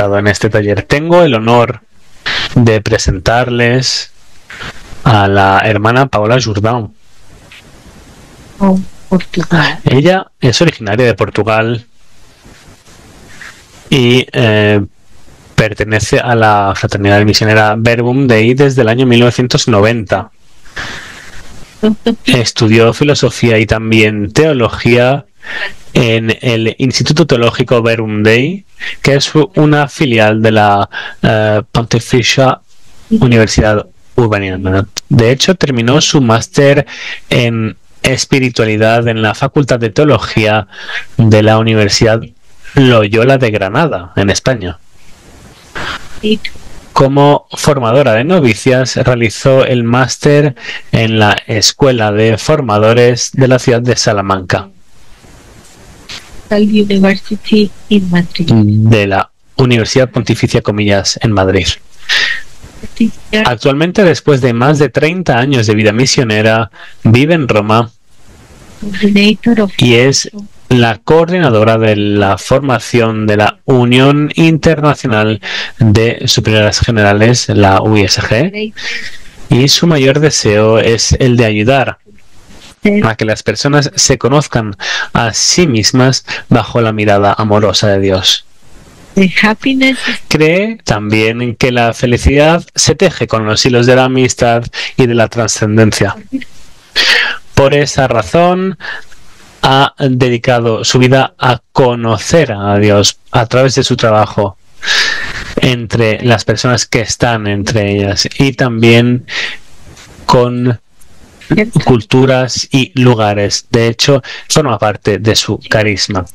participado en este taller. Tengo el honor de presentarles a la hermana Paola Jordão. Portugal. Ella es originaria de Portugal y pertenece a la fraternidad misionera Verbum Dei desde el año 1990. Estudió filosofía y también teología en el Instituto Teológico Verbum Dei, que es una filial de la Pontificia Universidad Urbaniana. De hecho, terminó su máster en espiritualidad en la Facultad de Teología de la Universidad Loyola de Granada, en España. Como formadora de novicias, realizó el máster en la Escuela de Formadores de la ciudad de Salamanca, University in Madrid. de la Universidad Pontificia Comillas en Madrid. Actualmente, después de más de 30 años de vida misionera, vive en Roma y es la coordinadora de la formación de la Unión Internacional de Superiores Generales, la UISG, y su mayor deseo es el de ayudar a que las personas se conozcan a sí mismas bajo la mirada amorosa de Dios. Cree también que la felicidad se teje con los hilos de la amistad y de la trascendencia. Por esa razón, ha dedicado su vida a conocer a Dios a través de su trabajo entre las personas que están entre ellas y también con culturas y lugares. De hecho, forma parte de su carisma.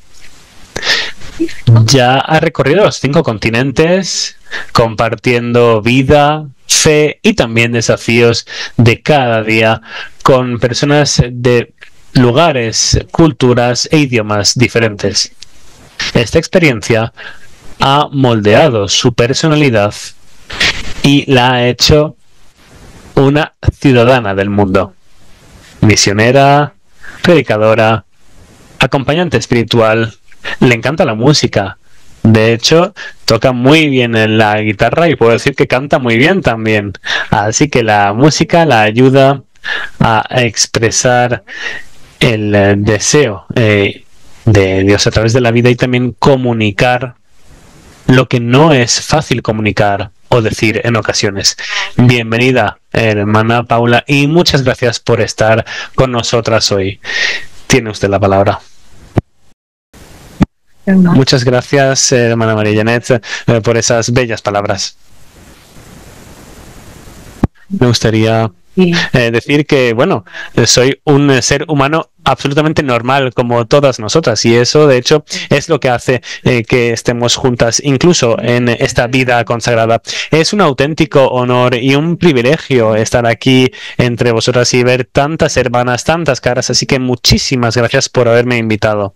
Ya ha recorrido los 5 continentes, compartiendo vida, fe y también desafíos de cada día con personas de lugares, culturas e idiomas diferentes. Esta experiencia ha moldeado su personalidad y la ha hecho una ciudadana del mundo, misionera, predicadora, acompañante espiritual. Le encanta la música. De hecho, toca muy bien en la guitarra y puedo decir que canta muy bien también. Así que la música la ayuda a expresar el deseo de Dios a través de la vida y también comunicar lo que no es fácil comunicar o decir en ocasiones. Bienvenida, hermana Paula, y muchas gracias por estar con nosotras hoy. Tiene usted la palabra. Muchas gracias, hermana María Janet, por esas bellas palabras. Me gustaría decir que, bueno, soy un ser humano absolutamente normal como todas nosotras y eso, de hecho, es lo que hace que estemos juntas incluso en esta vida consagrada. Es un auténtico honor y un privilegio estar aquí entre vosotras y ver tantas hermanas, tantas caras, así que muchísimas gracias por haberme invitado.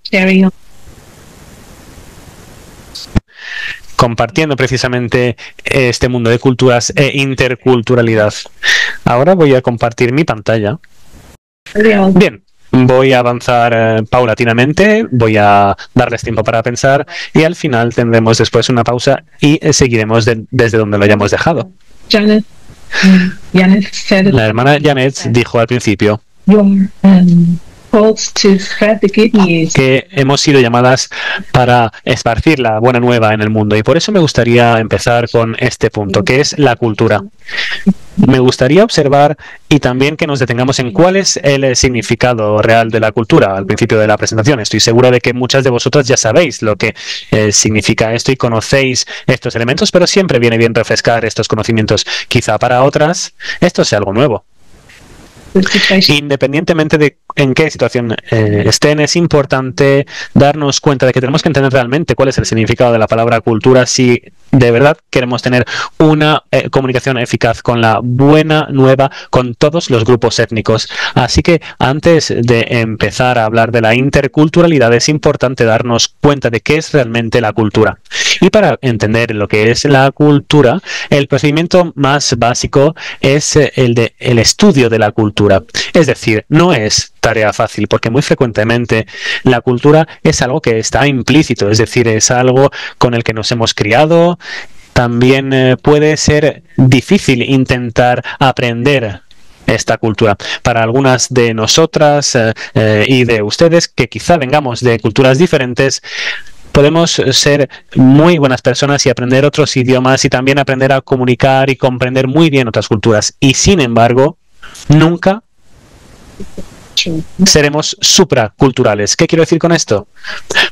Compartiendo precisamente este mundo de culturas e interculturalidad. Ahora voy a compartir mi pantalla. Bien, voy a avanzar paulatinamente, voy a darles tiempo para pensar y al final tendremos después una pausa y seguiremos desde donde lo hayamos dejado. La hermana Janet dijo al principio que hemos sido llamadas para esparcir la buena nueva en el mundo y por eso me gustaría empezar con este punto, que es la cultura. Me gustaría observar y también que nos detengamos en cuál es el significado real de la cultura al principio de la presentación. Estoy seguro de que muchas de vosotras ya sabéis lo que significa esto y conocéis estos elementos, pero siempre viene bien refrescar estos conocimientos. Quizá para otras esto sea algo nuevo. Independientemente de en qué situación estén, es importante darnos cuenta de que tenemos que entender realmente cuál es el significado de la palabra cultura si de verdad queremos tener una comunicación eficaz con la buena nueva con todos los grupos étnicos. Así que antes de empezar a hablar de la interculturalidad es importante darnos cuenta de qué es realmente la cultura. Y para entender lo que es la cultura, el procedimiento más básico es el estudio de la cultura. Es decir, no es tarea fácil porque muy frecuentemente la cultura es algo que está implícito, es decir, es algo con el que nos hemos criado. También puede ser difícil intentar aprender esta cultura. Para algunas de nosotras y de ustedes, que quizá vengamos de culturas diferentes, podemos ser muy buenas personas y aprender otros idiomas y también aprender a comunicar y comprender muy bien otras culturas. Y sin embargo, nunca seremos supraculturales. ¿Qué quiero decir con esto?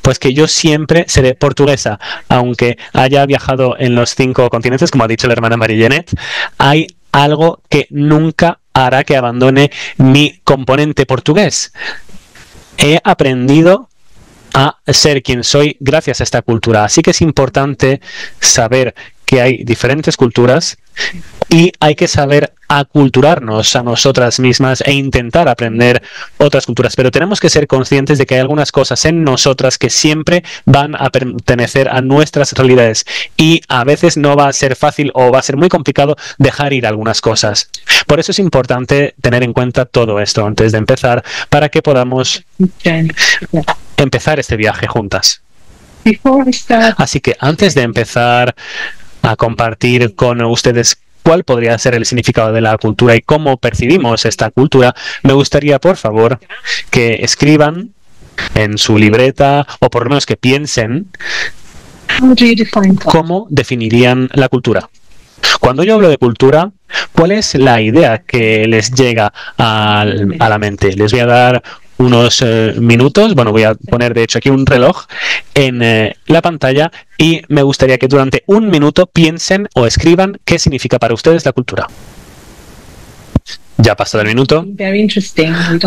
Pues que yo siempre seré portuguesa, aunque haya viajado en los 5 continentes, como ha dicho la hermana Marie-Jeanette. Hay algo que nunca hará que abandone mi componente portugués. He aprendido a ser quien soy gracias a esta cultura. Así que es importante saber que hay diferentes culturas y hay que saber aculturarnos a nosotras mismas e intentar aprender otras culturas. Pero tenemos que ser conscientes de que hay algunas cosas en nosotras que siempre van a pertenecer a nuestras realidades y a veces no va a ser fácil o va a ser muy complicado dejar ir algunas cosas. Por eso es importante tener en cuenta todo esto antes de empezar para que podamos empezar este viaje juntas. Así que antes de empezar a compartir con ustedes cuál podría ser el significado de la cultura y cómo percibimos esta cultura, me gustaría, por favor, que escriban en su libreta o por lo menos que piensen cómo definirían la cultura. Cuando yo hablo de cultura, ¿cuál es la idea que les llega a la mente? Les voy a dar unos minutos. Bueno, voy a poner de hecho aquí un reloj en la pantalla y me gustaría que durante un minuto piensen o escriban qué significa para ustedes la cultura. Ya ha pasado el minuto,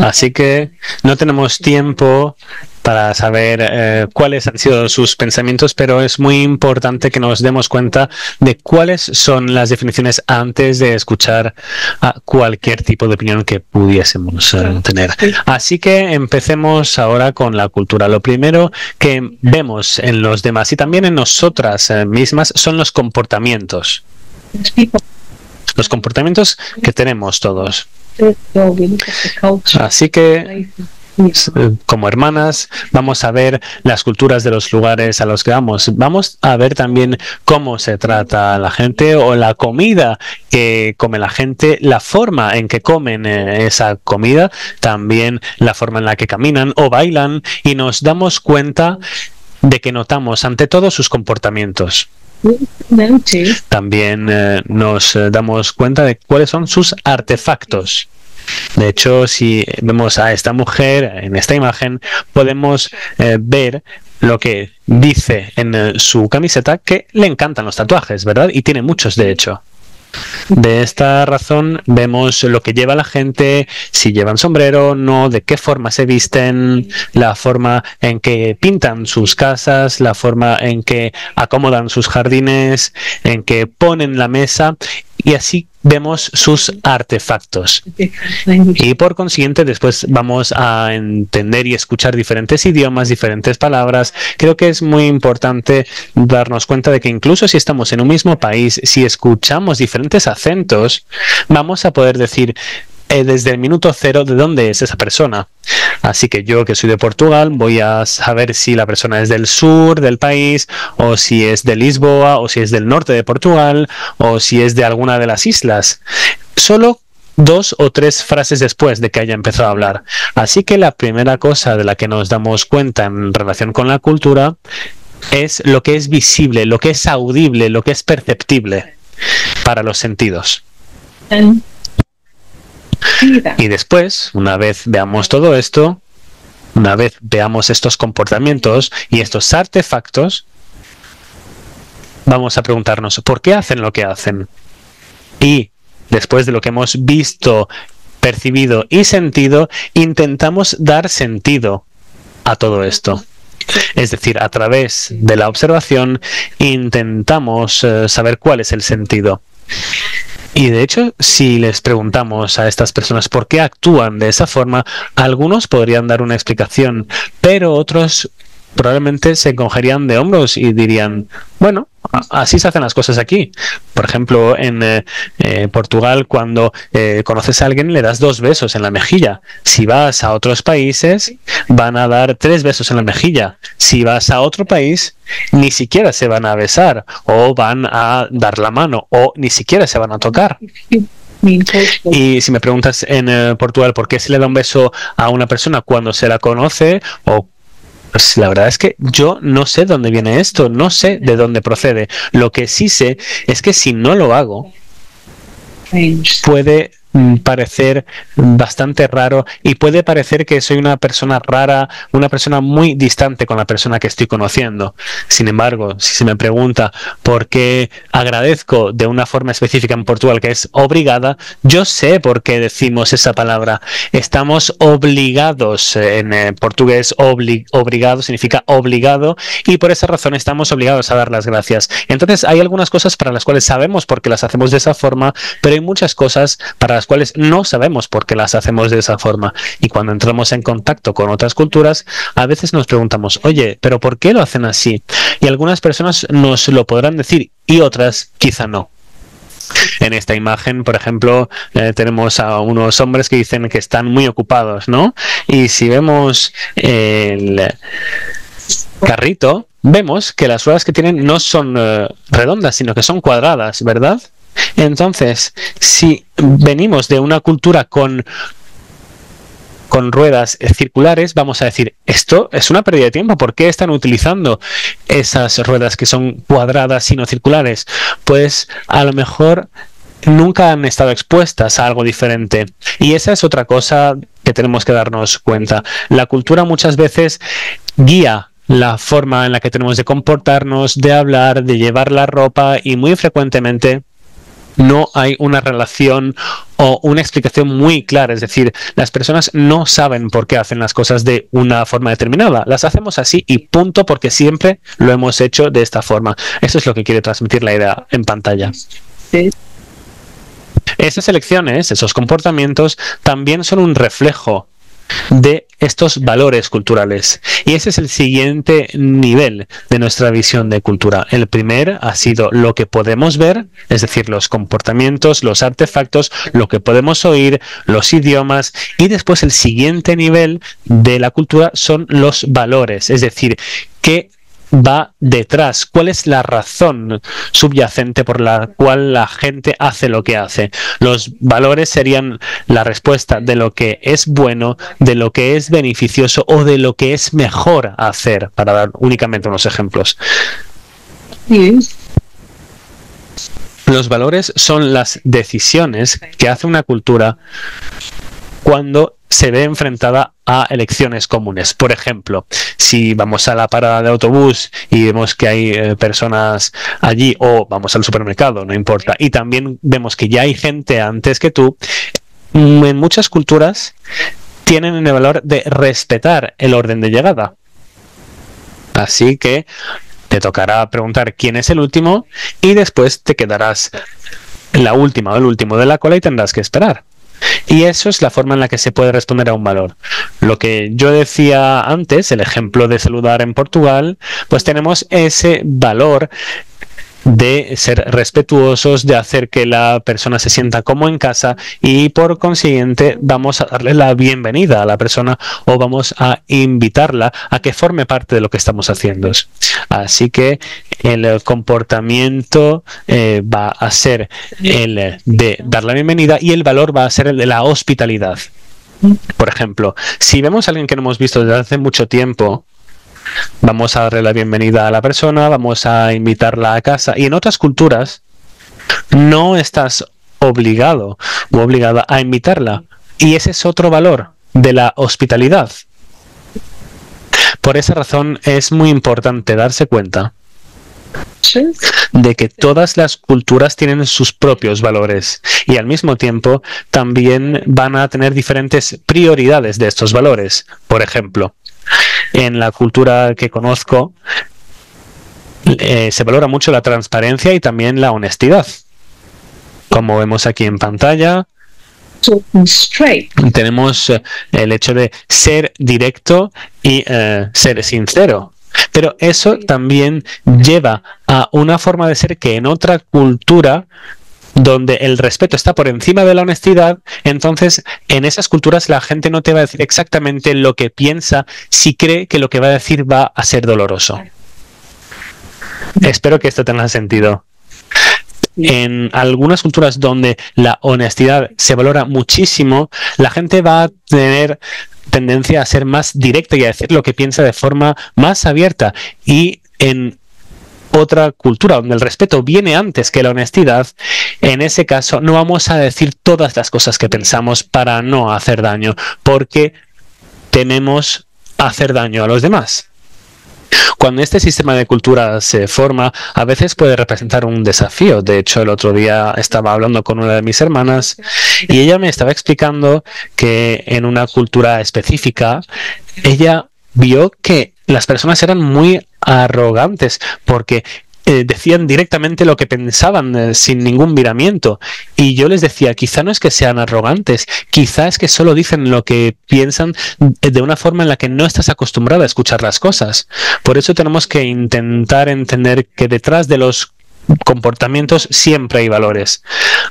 así que no tenemos tiempo para saber cuáles han sido sus pensamientos, pero es muy importante que nos demos cuenta de cuáles son las definiciones antes de escuchar a cualquier tipo de opinión que pudiésemos tener. Así que empecemos ahora con la cultura. Lo primero que vemos en los demás y también en nosotras mismas son los comportamientos. Los comportamientos que tenemos todos. Así que, como hermanas, vamos a ver las culturas de los lugares a los que vamos. Vamos a ver también cómo se trata a la gente o la comida que come la gente, la forma en que comen esa comida, también la forma en la que caminan o bailan, y nos damos cuenta de que notamos ante todo sus comportamientos. También nos damos cuenta de cuáles son sus artefactos. De hecho, si vemos a esta mujer en esta imagen, podemos ver lo que dice en su camiseta, que le encantan los tatuajes, ¿verdad? Y tiene muchos, de hecho. De esta razón vemos lo que lleva la gente, si llevan sombrero, no, de qué forma se visten, la forma en que pintan sus casas, la forma en que acomodan sus jardines, en que ponen la mesa, y así vemos sus artefactos. Y por consiguiente después vamos a entender y escuchar diferentes idiomas, diferentes palabras. Creo que es muy importante darnos cuenta de que incluso si estamos en un mismo país, si escuchamos diferentes acentos, vamos a poder decir desde el minuto cero de dónde es esa persona. Así que yo, que soy de Portugal, voy a saber si la persona es del sur del país, o si es de Lisboa, o si es del norte de Portugal, o si es de alguna de las islas. Solo 2 o 3 frases después de que haya empezado a hablar. Así que la primera cosa de la que nos damos cuenta en relación con la cultura es lo que es visible, lo que es audible, lo que es perceptible para los sentidos. Y después, una vez veamos todo esto, una vez veamos estos comportamientos y estos artefactos, vamos a preguntarnos ¿por qué hacen lo que hacen? Y después de lo que hemos visto, percibido y sentido, intentamos dar sentido a todo esto. Es decir, a través de la observación intentamos saber cuál es el sentido. Y de hecho, si les preguntamos a estas personas por qué actúan de esa forma, algunos podrían dar una explicación, pero otros probablemente se encogerían de hombros y dirían, bueno, así se hacen las cosas aquí. Por ejemplo, en Portugal, cuando conoces a alguien, le das 2 besos en la mejilla. Si vas a otros países, van a dar 3 besos en la mejilla. Si vas a otro país, ni siquiera se van a besar, o van a dar la mano, o ni siquiera se van a tocar. Y si me preguntas en Portugal por qué se le da un beso a una persona cuando se la conoce, o pues la verdad es que yo no sé dónde viene esto, no sé de dónde procede. Lo que sí sé es que si no lo hago, puede parecer bastante raro y puede parecer que soy una persona rara, una persona muy distante con la persona que estoy conociendo. Sin embargo, si se me pregunta por qué agradezco de una forma específica en Portugal, que es obrigada, yo sé por qué decimos esa palabra. Estamos obligados, en portugués obrigado significa obligado, y por esa razón estamos obligados a dar las gracias. Entonces hay algunas cosas para las cuales sabemos por qué las hacemos de esa forma, pero hay muchas cosas para las cuales no sabemos por qué las hacemos de esa forma. Y cuando entramos en contacto con otras culturas, a veces nos preguntamos, oye, ¿pero por qué lo hacen así? Y algunas personas nos lo podrán decir y otras quizá no. En esta imagen, por ejemplo, tenemos a unos hombres que dicen que están muy ocupados, ¿no? Y si vemos el carrito, vemos que las ruedas que tienen no son redondas, sino que son cuadradas, ¿verdad? Entonces, si venimos de una cultura con ruedas circulares, vamos a decir, esto es una pérdida de tiempo. ¿Por qué están utilizando esas ruedas que son cuadradas y no circulares? Pues a lo mejor nunca han estado expuestas a algo diferente. Y esa es otra cosa que tenemos que darnos cuenta. La cultura muchas veces guía la forma en la que tenemos de comportarnos, de hablar, de llevar la ropa, y muy frecuentemente no hay una relación o una explicación muy clara. Es decir, las personas no saben por qué hacen las cosas de una forma determinada. Las hacemos así y punto, porque siempre lo hemos hecho de esta forma. Eso es lo que quiere transmitir la idea en pantalla. Sí. Esas elecciones, esos comportamientos, también son un reflejo de estos valores culturales. Y ese es el siguiente nivel de nuestra visión de cultura. El primer ha sido lo que podemos ver, es decir, los comportamientos, los artefactos, lo que podemos oír, los idiomas, y después el siguiente nivel de la cultura son los valores, es decir, qué va detrás, cuál es la razón subyacente por la cual la gente hace lo que hace. Los valores serían la respuesta de lo que es bueno, de lo que es beneficioso o de lo que es mejor hacer, para dar únicamente unos ejemplos. Yes. Los valores son las decisiones que hace una cultura cuando se ve enfrentada a elecciones comunes. Por ejemplo, si vamos a la parada de autobús y vemos que hay personas allí, o vamos al supermercado, no importa, y también vemos que ya hay gente antes que tú, en muchas culturas tienen el valor de respetar el orden de llegada. Así que te tocará preguntar quién es el último y después te quedarás la última o el último de la cola y tendrás que esperar. Y eso es la forma en la que se puede responder a un valor. Lo que yo decía antes, el ejemplo de saludar en Portugal, pues tenemos ese valor de ser respetuosos, de hacer que la persona se sienta como en casa, y por consiguiente vamos a darle la bienvenida a la persona o vamos a invitarla a que forme parte de lo que estamos haciendo. Así que el comportamiento va a ser el de dar la bienvenida y el valor va a ser el de la hospitalidad. Por ejemplo, si vemos a alguien que no hemos visto desde hace mucho tiempo, vamos a darle la bienvenida a la persona, vamos a invitarla a casa, y en otras culturas no estás obligado o obligada a invitarla, y ese es otro valor de la hospitalidad. Por esa razón es muy importante darse cuenta de que todas las culturas tienen sus propios valores y al mismo tiempo también van a tener diferentes prioridades de estos valores. Por ejemplo, en la cultura que conozco se valora mucho la transparencia y también la honestidad. Como vemos aquí en pantalla, tenemos el hecho de ser directo y ser sincero. Pero eso también lleva a una forma de ser que en otra cultura, donde el respeto está por encima de la honestidad, entonces en esas culturas la gente no te va a decir exactamente lo que piensa si cree que lo que va a decir va a ser doloroso. Espero que esto tenga sentido. En algunas culturas donde la honestidad se valora muchísimo, la gente va a tener tendencia a ser más directa y a decir lo que piensa de forma más abierta. Y en otra cultura donde el respeto viene antes que la honestidad, en ese caso no vamos a decir todas las cosas que pensamos para no hacer daño, porque tememos hacer daño a los demás. Cuando este sistema de cultura se forma, a veces puede representar un desafío. De hecho, el otro día estaba hablando con una de mis hermanas y ella me estaba explicando que en una cultura específica, ella vio que las personas eran muy arrogantes porque decían directamente lo que pensaban sin ningún miramiento. Y yo les decía, quizá no es que sean arrogantes, quizá es que solo dicen lo que piensan de una forma en la que no estás acostumbrada a escuchar las cosas. Por eso tenemos que intentar entender que detrás de los comportamientos siempre hay valores.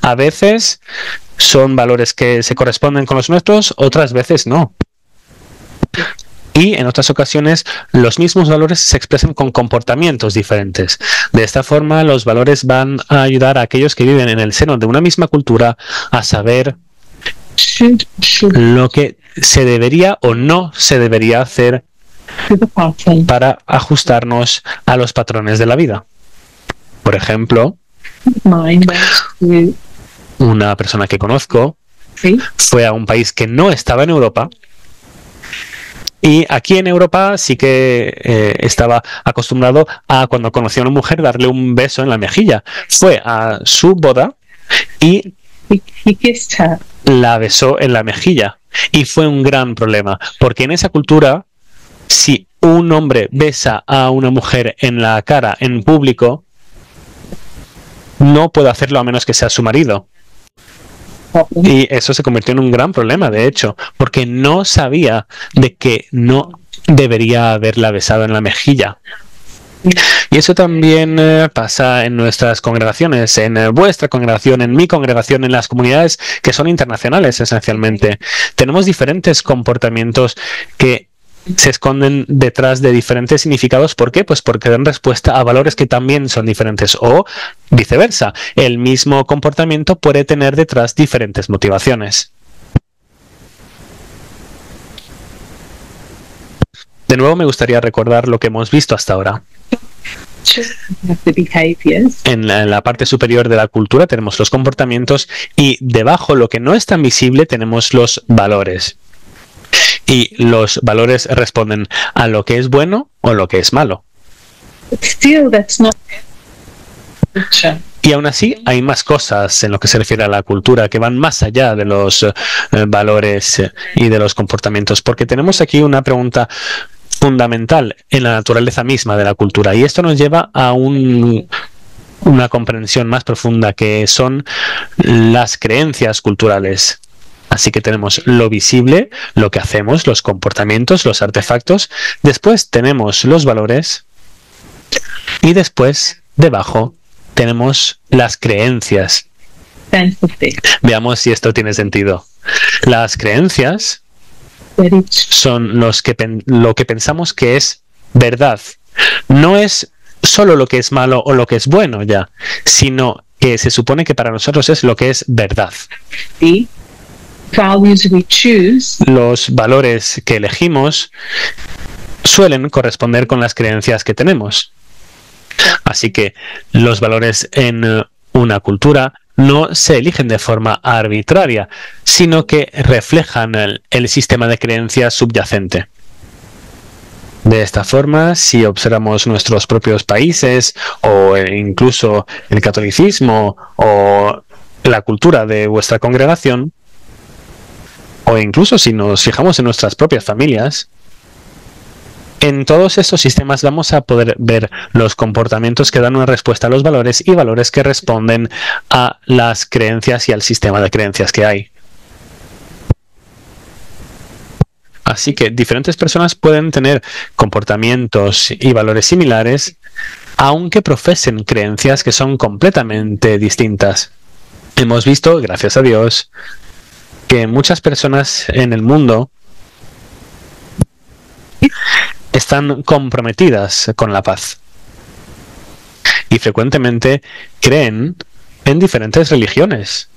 A veces son valores que se corresponden con los nuestros, otras veces no. Y en otras ocasiones los mismos valores se expresan con comportamientos diferentes. De esta forma, los valores van a ayudar a aquellos que viven en el seno de una misma cultura a saber lo que se debería o no se debería hacer para ajustarnos a los patrones de la vida. Por ejemplo, una persona que conozco fue a un país que no estaba en Europa. Y aquí en Europa sí que estaba acostumbrado a, cuando conocía a una mujer, darle un beso en la mejilla. Fue a su boda y la besó en la mejilla. Y fue un gran problema, porque en esa cultura, si un hombre besa a una mujer en la cara en público, no puede hacerlo a menos que sea su marido. Y eso se convirtió en un gran problema, de hecho, porque no sabía de que no debería haberla besado en la mejilla. Y eso también pasa en nuestras congregaciones, en vuestra congregación, en mi congregación, en las comunidades que son internacionales, esencialmente. Tenemos diferentes comportamientos que se esconden detrás de diferentes significados. ¿Por qué? Pues porque dan respuesta a valores que también son diferentes, o viceversa. El mismo comportamiento puede tener detrás diferentes motivaciones. De nuevo, me gustaría recordar lo que hemos visto hasta ahora. En la parte superior de la cultura tenemos los comportamientos y debajo, lo que no es tan visible, tenemos los valores. Y los valores responden a lo que es bueno o lo que es malo. Y aún así hay más cosas en lo que se refiere a la cultura que van más allá de los valores y de los comportamientos, porque tenemos aquí una pregunta fundamental en la naturaleza misma de la cultura, y esto nos lleva a una comprensión más profunda, que son las creencias culturales. Así que tenemos lo visible, lo que hacemos, los comportamientos, los artefactos. Después tenemos los valores. Y después, debajo, tenemos las creencias. Veamos si esto tiene sentido. Las creencias son lo que pensamos que es verdad. No es solo lo que es malo o lo que es bueno ya, sino que se supone que para nosotros es lo que es verdad. Los valores que elegimos suelen corresponder con las creencias que tenemos. Así que los valores en una cultura no se eligen de forma arbitraria, sino que reflejan el sistema de creencias subyacente. De esta forma, si observamos nuestros propios países, o incluso el catolicismo o la cultura de vuestra congregación, o incluso si nos fijamos en nuestras propias familias, en todos estos sistemas vamos a poder ver los comportamientos que dan una respuesta a los valores y valores que responden a las creencias y al sistema de creencias que hay. Así que diferentes personas pueden tener comportamientos y valores similares, aunque profesen creencias que son completamente distintas. Hemos visto, gracias a Dios, que muchas personas en el mundo están comprometidas con la paz y frecuentemente creen en diferentes religiones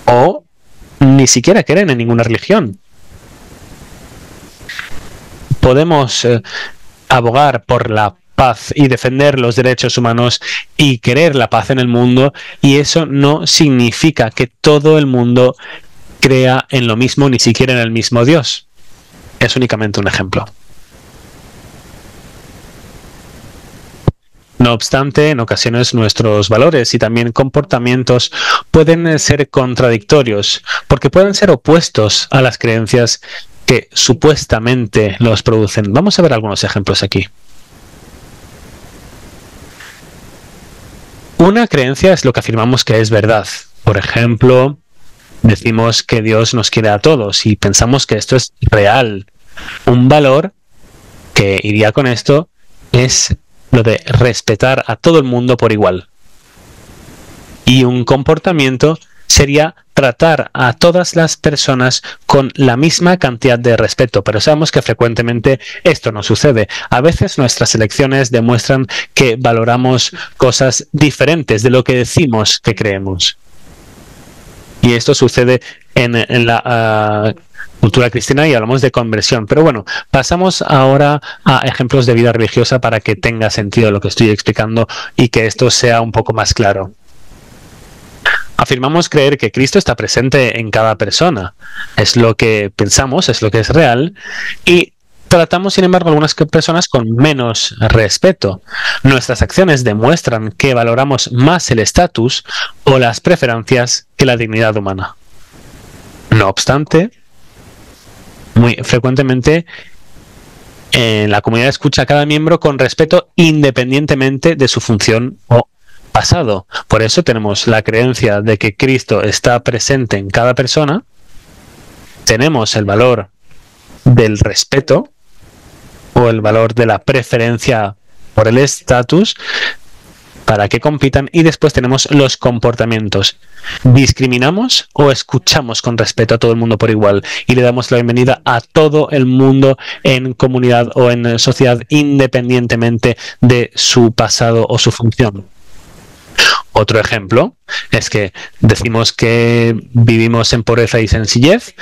o ni siquiera creen en ninguna religión. Podemos abogar por la paz y defender los derechos humanos y querer la paz en el mundo, y eso no significa que todo el mundo crea en lo mismo, ni siquiera en el mismo Dios. Es únicamente un ejemplo. No obstante, en ocasiones nuestros valores y también comportamientos pueden ser contradictorios, porque pueden ser opuestos a las creencias que supuestamente los producen. Vamos a ver algunos ejemplos aquí. Una creencia es lo que afirmamos que es verdad. Por ejemplo, decimos que Dios nos quiere a todos y pensamos que esto es real. Un valor que iría con esto es lo de respetar a todo el mundo por igual. Y un comportamiento sería tratar a todas las personas con la misma cantidad de respeto, pero sabemos que frecuentemente esto no sucede. A veces nuestras elecciones demuestran que valoramos cosas diferentes de lo que decimos que creemos. Y esto sucede en la cultura cristiana y hablamos de conversión. Pero bueno, pasamos ahora a ejemplos de vida religiosa para que tenga sentido lo que estoy explicando y que esto sea un poco más claro. Afirmamos creer que Cristo está presente en cada persona. Es lo que pensamos, es lo que es real, y tratamos, sin embargo, a algunas personas con menos respeto. Nuestras acciones demuestran que valoramos más el estatus o las preferencias que la dignidad humana. No obstante, muy frecuentemente en la comunidad escucha a cada miembro con respeto independientemente de su función o pasado. Por eso tenemos la creencia de que Cristo está presente en cada persona. Tenemos el valor del respeto o el valor de la preferencia por el estatus para que compitan, y después tenemos los comportamientos. ¿Discriminamos o escuchamos con respeto a todo el mundo por igual y le damos la bienvenida a todo el mundo en comunidad o en sociedad independientemente de su pasado o su función? Otro ejemplo es que decimos que vivimos en pobreza y sencillez,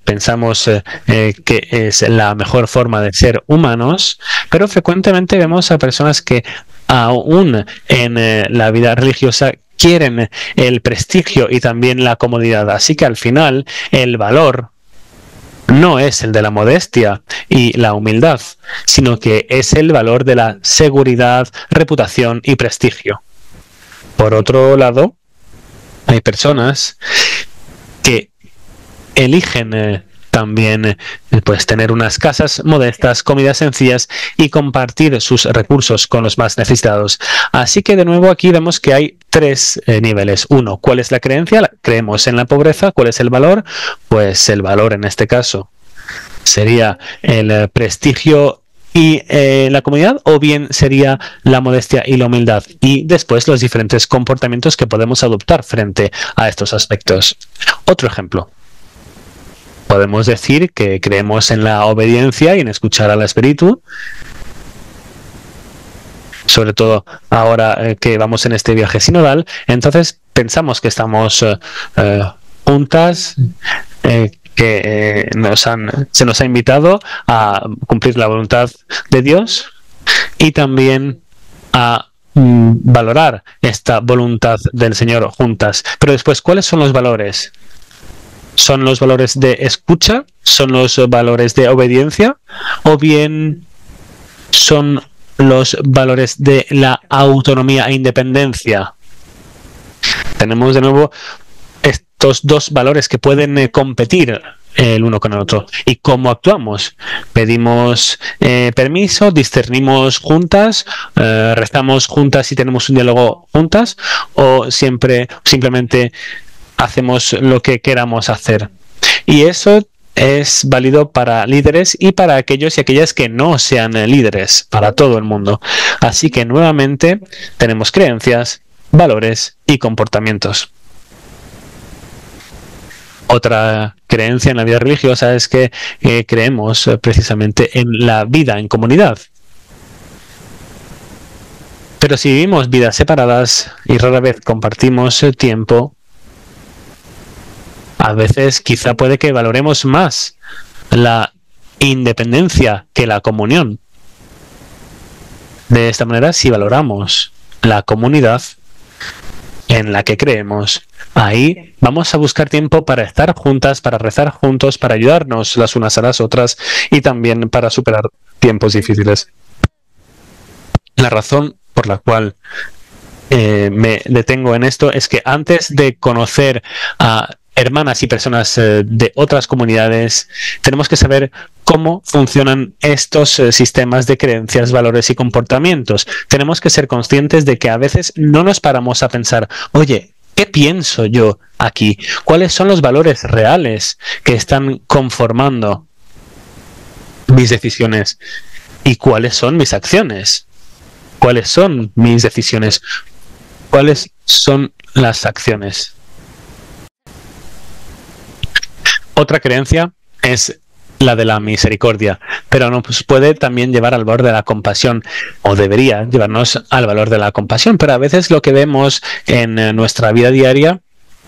pensamos que es la mejor forma de ser humanos, pero frecuentemente vemos a personas que aún en la vida religiosa quieren el prestigio y también la comodidad. Así que al final el valor no es el de la modestia y la humildad, sino que es el valor de la seguridad, reputación y prestigio. Por otro lado, hay personas que eligen también pues tener unas casas modestas, comidas sencillas y compartir sus recursos con los más necesitados. Así que de nuevo aquí vemos que hay tres niveles. Uno, ¿cuál es la creencia? Creemos en la pobreza. ¿Cuál es el valor? Pues el valor en este caso sería el prestigio y la comunidad, o bien sería la modestia y la humildad, y después los diferentes comportamientos que podemos adoptar frente a estos aspectos. Otro ejemplo. Podemos decir que creemos en la obediencia y en escuchar al Espíritu, sobre todo ahora que vamos en este viaje sinodal. Entonces pensamos que estamos juntas, que se nos ha invitado a cumplir la voluntad de Dios y también a valorar esta voluntad del Señor juntas. Pero después, ¿cuáles son los valores? ¿Son los valores de escucha? ¿Son los valores de obediencia? ¿O bien son los valores de la autonomía e independencia? Tenemos de nuevo estos dos valores que pueden competir el uno con el otro. ¿Y cómo actuamos? ¿Pedimos permiso? ¿Discernimos juntas? ¿Rezamos juntas y tenemos un diálogo juntas? ¿O simplemente hacemos lo que queramos hacer? Y eso es válido para líderes y para aquellos y aquellas que no sean líderes, para todo el mundo. Así que nuevamente tenemos creencias, valores y comportamientos. Otra creencia en la vida religiosa es que creemos precisamente en la vida en comunidad. Pero si vivimos vidas separadas y rara vez compartimos tiempo, a veces quizá puede que valoremos más la independencia que la comunión. De esta manera, si valoramos la comunidad en la que creemos, ahí vamos a buscar tiempo para estar juntas, para rezar juntos, para ayudarnos las unas a las otras y también para superar tiempos difíciles. La razón por la cual me detengo en esto es que antes de conocer a hermanas y personas de otras comunidades, tenemos que saber cómo funcionan estos sistemas de creencias, valores y comportamientos. Tenemos que ser conscientes de que a veces no nos paramos a pensar, oye, ¿qué pienso yo aquí? ¿Cuáles son los valores reales que están conformando mis decisiones? ¿Y cuáles son mis acciones? ¿Cuáles son mis decisiones? ¿Cuáles son las acciones? Otra creencia es la de la misericordia, pero nos puede también llevar al valor de la compasión, o debería llevarnos al valor de la compasión, pero a veces lo que vemos en nuestra vida diaria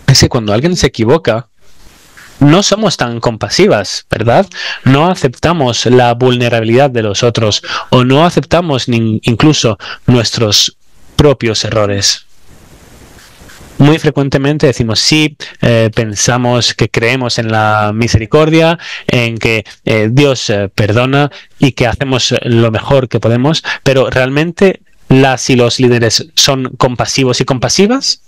es que cuando alguien se equivoca, no somos tan compasivas, ¿verdad? No aceptamos la vulnerabilidad de los otros o no aceptamos incluso nuestros propios errores. Muy frecuentemente decimos sí, pensamos que creemos en la misericordia, en que Dios perdona y que hacemos lo mejor que podemos, pero ¿realmente las y los líderes son compasivos y compasivas?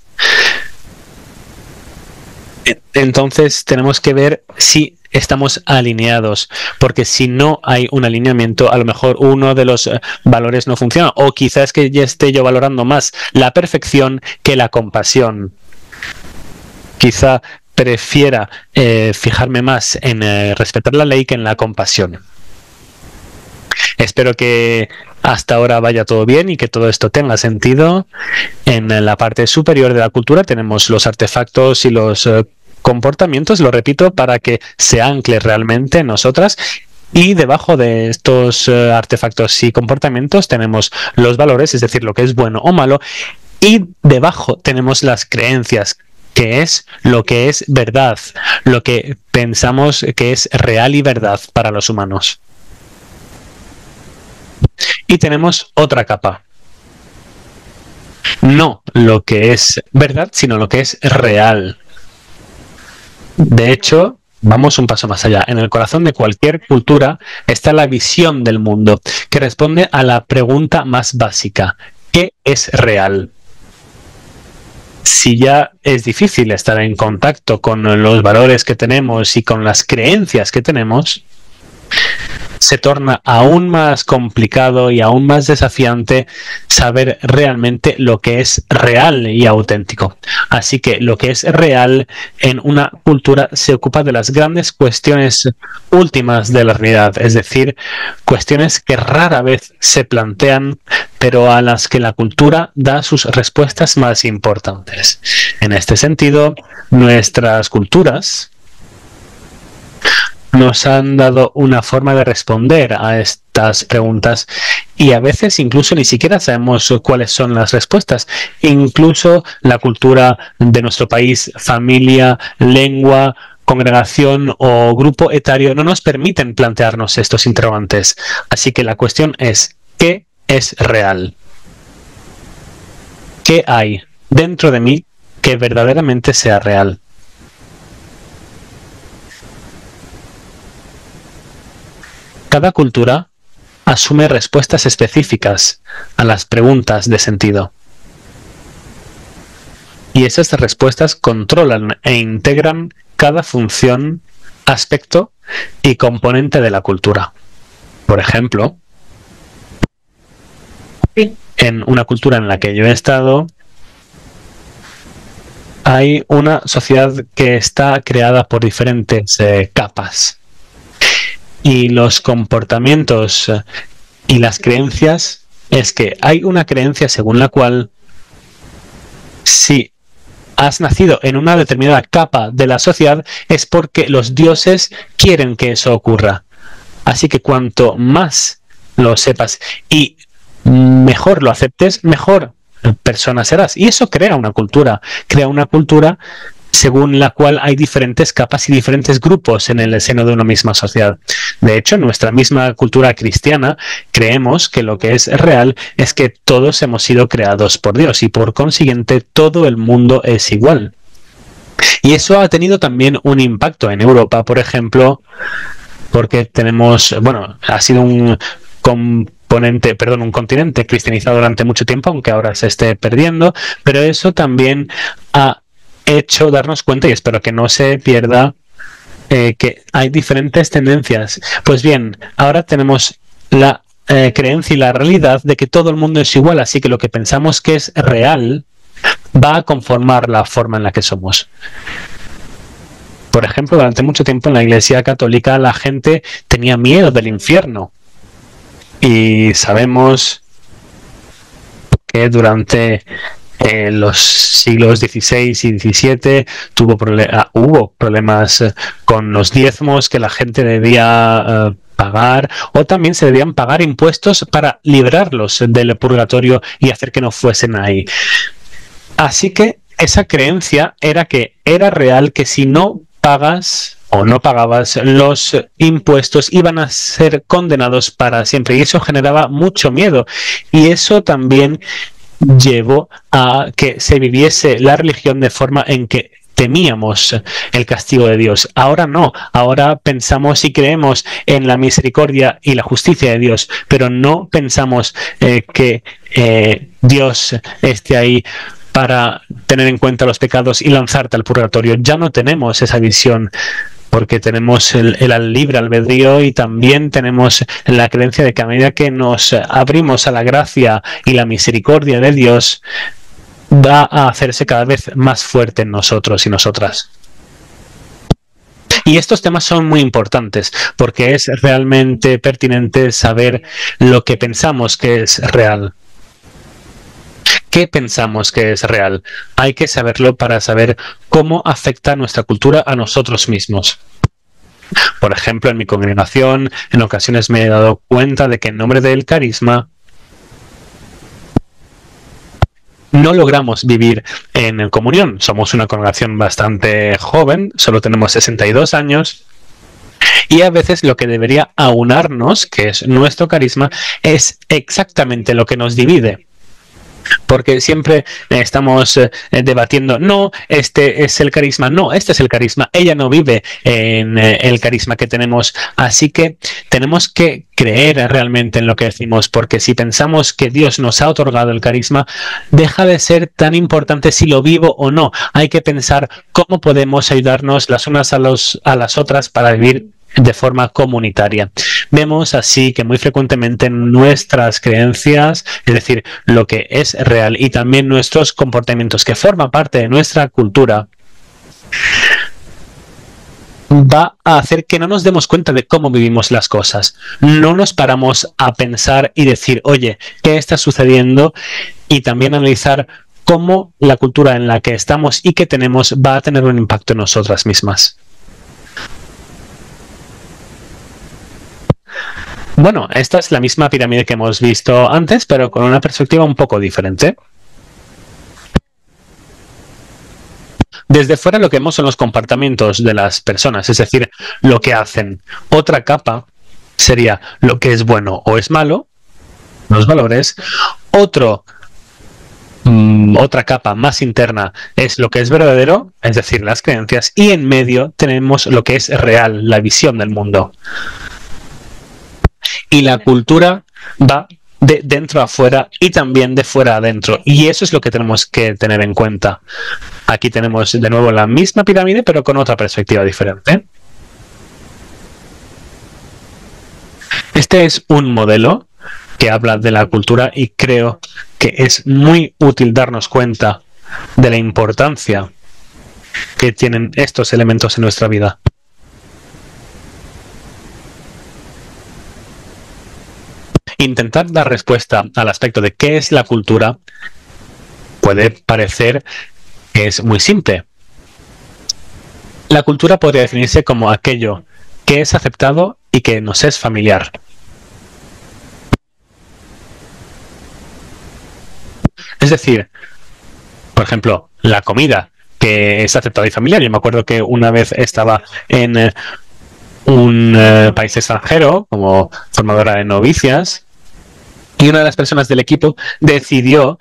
Entonces tenemos que ver si estamos alineados, porque si no hay un alineamiento, a lo mejor uno de los valores no funciona, o quizás que ya esté yo valorando más la perfección que la compasión. Quizá prefiera fijarme más en respetar la ley que en la compasión. Espero que hasta ahora vaya todo bien y que todo esto tenga sentido. En la parte superior de la cultura tenemos los artefactos y los comportamientos, lo repito, para que se ancle realmente en nosotras. Y debajo de estos artefactos y comportamientos tenemos los valores, es decir, lo que es bueno o malo. Y debajo tenemos las creencias, que es lo que es verdad, lo que pensamos que es real y verdad para los humanos. Y tenemos otra capa. No lo que es verdad, sino lo que es real. De hecho, vamos un paso más allá. En el corazón de cualquier cultura está la visión del mundo, que responde a la pregunta más básica: ¿qué es real? Si ya es difícil estar en contacto con los valores que tenemos y con las creencias que tenemos, se torna aún más complicado y aún más desafiante saber realmente lo que es real y auténtico. Así que lo que es real en una cultura se ocupa de las grandes cuestiones últimas de la realidad, es decir, cuestiones que rara vez se plantean, pero a las que la cultura da sus respuestas más importantes. En este sentido, nuestras culturas nos han dado una forma de responder a estas preguntas y a veces incluso ni siquiera sabemos cuáles son las respuestas. Incluso la cultura de nuestro país, familia, lengua, congregación o grupo etario no nos permiten plantearnos estos interrogantes. Así que la cuestión es, ¿qué es real? ¿Qué hay dentro de mí que verdaderamente sea real? Cada cultura asume respuestas específicas a las preguntas de sentido. Y esas respuestas controlan e integran cada función, aspecto y componente de la cultura. Por ejemplo, en una cultura en la que yo he estado, hay una sociedad que está creada por diferentes capas. y los comportamientos y las creencias es que hay una creencia según la cual si has nacido en una determinada capa de la sociedad es porque los dioses quieren que eso ocurra. Así que cuanto más lo sepas y mejor lo aceptes, mejor persona serás. Y eso crea una cultura según la cual hay diferentes capas y diferentes grupos en el seno de una misma sociedad. De hecho, en nuestra misma cultura cristiana creemos que lo que es real es que todos hemos sido creados por Dios y por consiguiente todo el mundo es igual. Y eso ha tenido también un impacto en Europa, por ejemplo, porque tenemos, bueno, ha sido un continente cristianizado durante mucho tiempo, aunque ahora se esté perdiendo, pero eso también ha hecho darnos cuenta, y espero que no se pierda, que hay diferentes tendencias. Pues bien, ahora tenemos la creencia y la realidad de que todo el mundo es igual, así que lo que pensamos que es real va a conformar la forma en la que somos. Por ejemplo, durante mucho tiempo en la Iglesia Católica la gente tenía miedo del infierno. Y sabemos que durante los siglos XVI y XVII hubo problemas con los diezmos que la gente debía pagar, o también se debían pagar impuestos para librarlos del purgatorio y hacer que no fuesen ahí. Así que esa creencia era que era real que si no pagas o no pagabas los impuestos iban a ser condenados para siempre, y eso generaba mucho miedo, y eso también llevó a que se viviese la religión de forma en que temíamos el castigo de Dios. Ahora no, ahora pensamos y creemos en la misericordia y la justicia de Dios, pero no pensamos que Dios esté ahí para tener en cuenta los pecados y lanzarte al purgatorio. Ya no tenemos esa visión, porque tenemos el libre albedrío y también tenemos la creencia de que a medida que nos abrimos a la gracia y la misericordia de Dios, va a hacerse cada vez más fuerte en nosotros y nosotras. Y estos temas son muy importantes porque es realmente pertinente saber lo que pensamos que es real. ¿Qué pensamos que es real? Hay que saberlo para saber cómo afecta nuestra cultura a nosotros mismos. Por ejemplo, en mi congregación, en ocasiones me he dado cuenta de que en nombre del carisma no logramos vivir en comunión. Somos una congregación bastante joven, solo tenemos 62 años. Y a veces lo que debería aunarnos, que es nuestro carisma, es exactamente lo que nos divide. Porque siempre estamos debatiendo, no, este es el carisma, no, este es el carisma, ella no vive en el carisma que tenemos, así que tenemos que creer realmente en lo que decimos, porque si pensamos que Dios nos ha otorgado el carisma, deja de ser tan importante si lo vivo o no. Hay que pensar cómo podemos ayudarnos las unas a las otras para vivir de forma comunitaria. Vemos así que muy frecuentemente nuestras creencias, es decir, lo que es real, y también nuestros comportamientos que forman parte de nuestra cultura, va a hacer que no nos demos cuenta de cómo vivimos las cosas. No nos paramos a pensar y decir, oye, ¿qué está sucediendo? Y también analizar cómo la cultura en la que estamos y que tenemos va a tener un impacto en nosotras mismas. Bueno, esta es la misma pirámide que hemos visto antes, pero con una perspectiva un poco diferente. Desde fuera lo que vemos son los comportamientos de las personas, es decir, lo que hacen. Otra capa sería lo que es bueno o es malo, los valores. Otra capa más interna es lo que es verdadero, es decir, las creencias. Y en medio tenemos lo que es real, la visión del mundo. Y la cultura va de dentro a fuera y también de fuera a adentro. Y eso es lo que tenemos que tener en cuenta. Aquí tenemos de nuevo la misma pirámide, pero con otra perspectiva diferente. Este es un modelo que habla de la cultura y creo que es muy útil darnos cuenta de la importancia que tienen estos elementos en nuestra vida. intentar dar respuesta al aspecto de qué es la cultura puede parecer que es muy simple. La cultura podría definirse como aquello que es aceptado y que nos es familiar. Es decir, por ejemplo, la comida que es aceptada y familiar. Yo me acuerdo que una vez estaba en un país extranjero como formadora de novicias y una de las personas del equipo decidió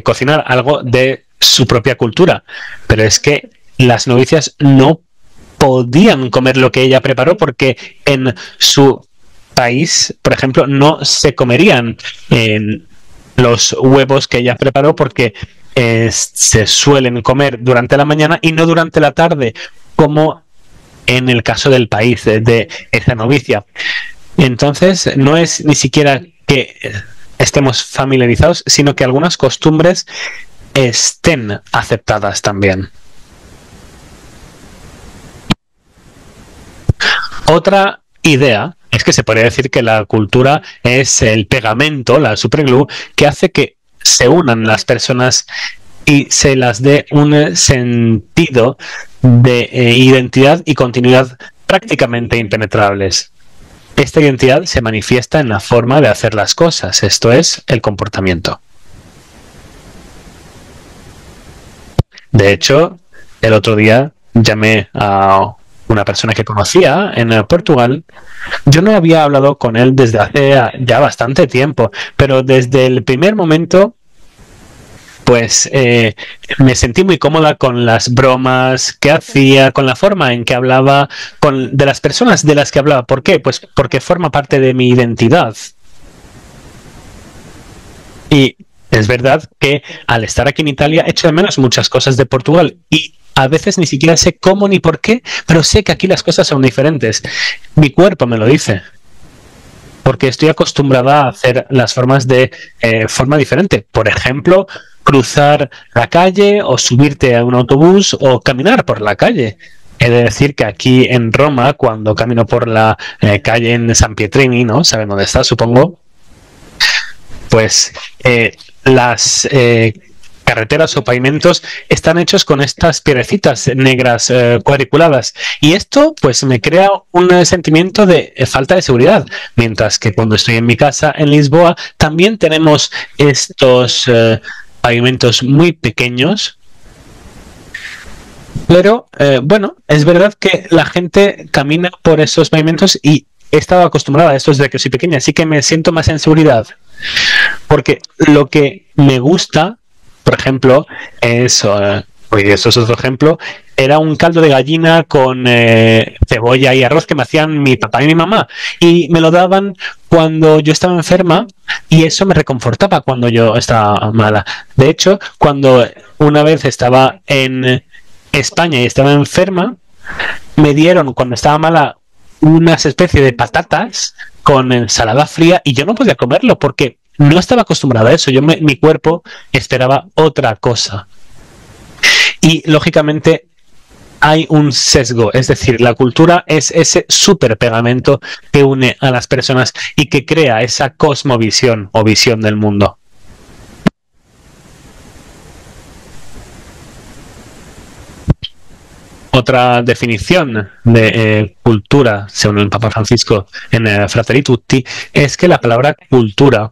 cocinar algo de su propia cultura. Pero es que las novicias no podían comer lo que ella preparó porque en su país, por ejemplo, no se comerían los huevos que ella preparó porque se suelen comer durante la mañana y no durante la tarde, como en el caso del país de esa novicia. Entonces, no es ni siquiera que estemos familiarizados, sino que algunas costumbres estén aceptadas también. Otra idea es que se podría decir que la cultura es el pegamento, la superglue, que hace que se unan las personas y se las dé un sentido de identidad y continuidad prácticamente impenetrables. Esta identidad se manifiesta en la forma de hacer las cosas, esto es, el comportamiento. De hecho, el otro día llamé a una persona que conocía en Portugal. Yo no había hablado con él desde hace ya bastante tiempo, pero desde el primer momento pues me sentí muy cómoda con las bromas que hacía, con la forma en que hablaba, de las personas de las que hablaba. ¿Por qué? Pues porque forma parte de mi identidad. Y es verdad que al estar aquí en Italia echo de menos muchas cosas de Portugal y a veces ni siquiera sé cómo ni por qué, pero sé que aquí las cosas son diferentes. Mi cuerpo me lo dice. Porque estoy acostumbrada a hacer las formas de forma diferente. Por ejemplo, cruzar la calle o subirte a un autobús o caminar por la calle. He de decir que aquí en Roma, cuando camino por la calle en San Pietrini, ¿no? ¿Saben dónde está, supongo? Pues las carreteras o pavimentos están hechos con estas piedrecitas negras cuadriculadas y esto pues me crea un sentimiento de falta de seguridad, mientras que cuando estoy en mi casa en Lisboa también tenemos estos pavimentos muy pequeños, pero bueno, es verdad que la gente camina por esos pavimentos y he estado acostumbrada a esto desde que soy pequeña, así que me siento más en seguridad, porque lo que me gusta, por ejemplo, eso es otro ejemplo, era un caldo de gallina con cebolla y arroz que me hacían mi papá y mi mamá. Y me lo daban cuando yo estaba enferma y eso me reconfortaba cuando yo estaba mala. De hecho, cuando una vez estaba en España y estaba enferma, me dieron cuando estaba mala unas especies de patatas con ensalada fría y yo no podía comerlo porque no estaba acostumbrada a eso. Mi cuerpo esperaba otra cosa. Y lógicamente hay un sesgo, es decir, la cultura es ese súper pegamento que une a las personas y que crea esa cosmovisión o visión del mundo. Otra definición de cultura, según el Papa Francisco en Fratelli Tutti, es que la palabra cultura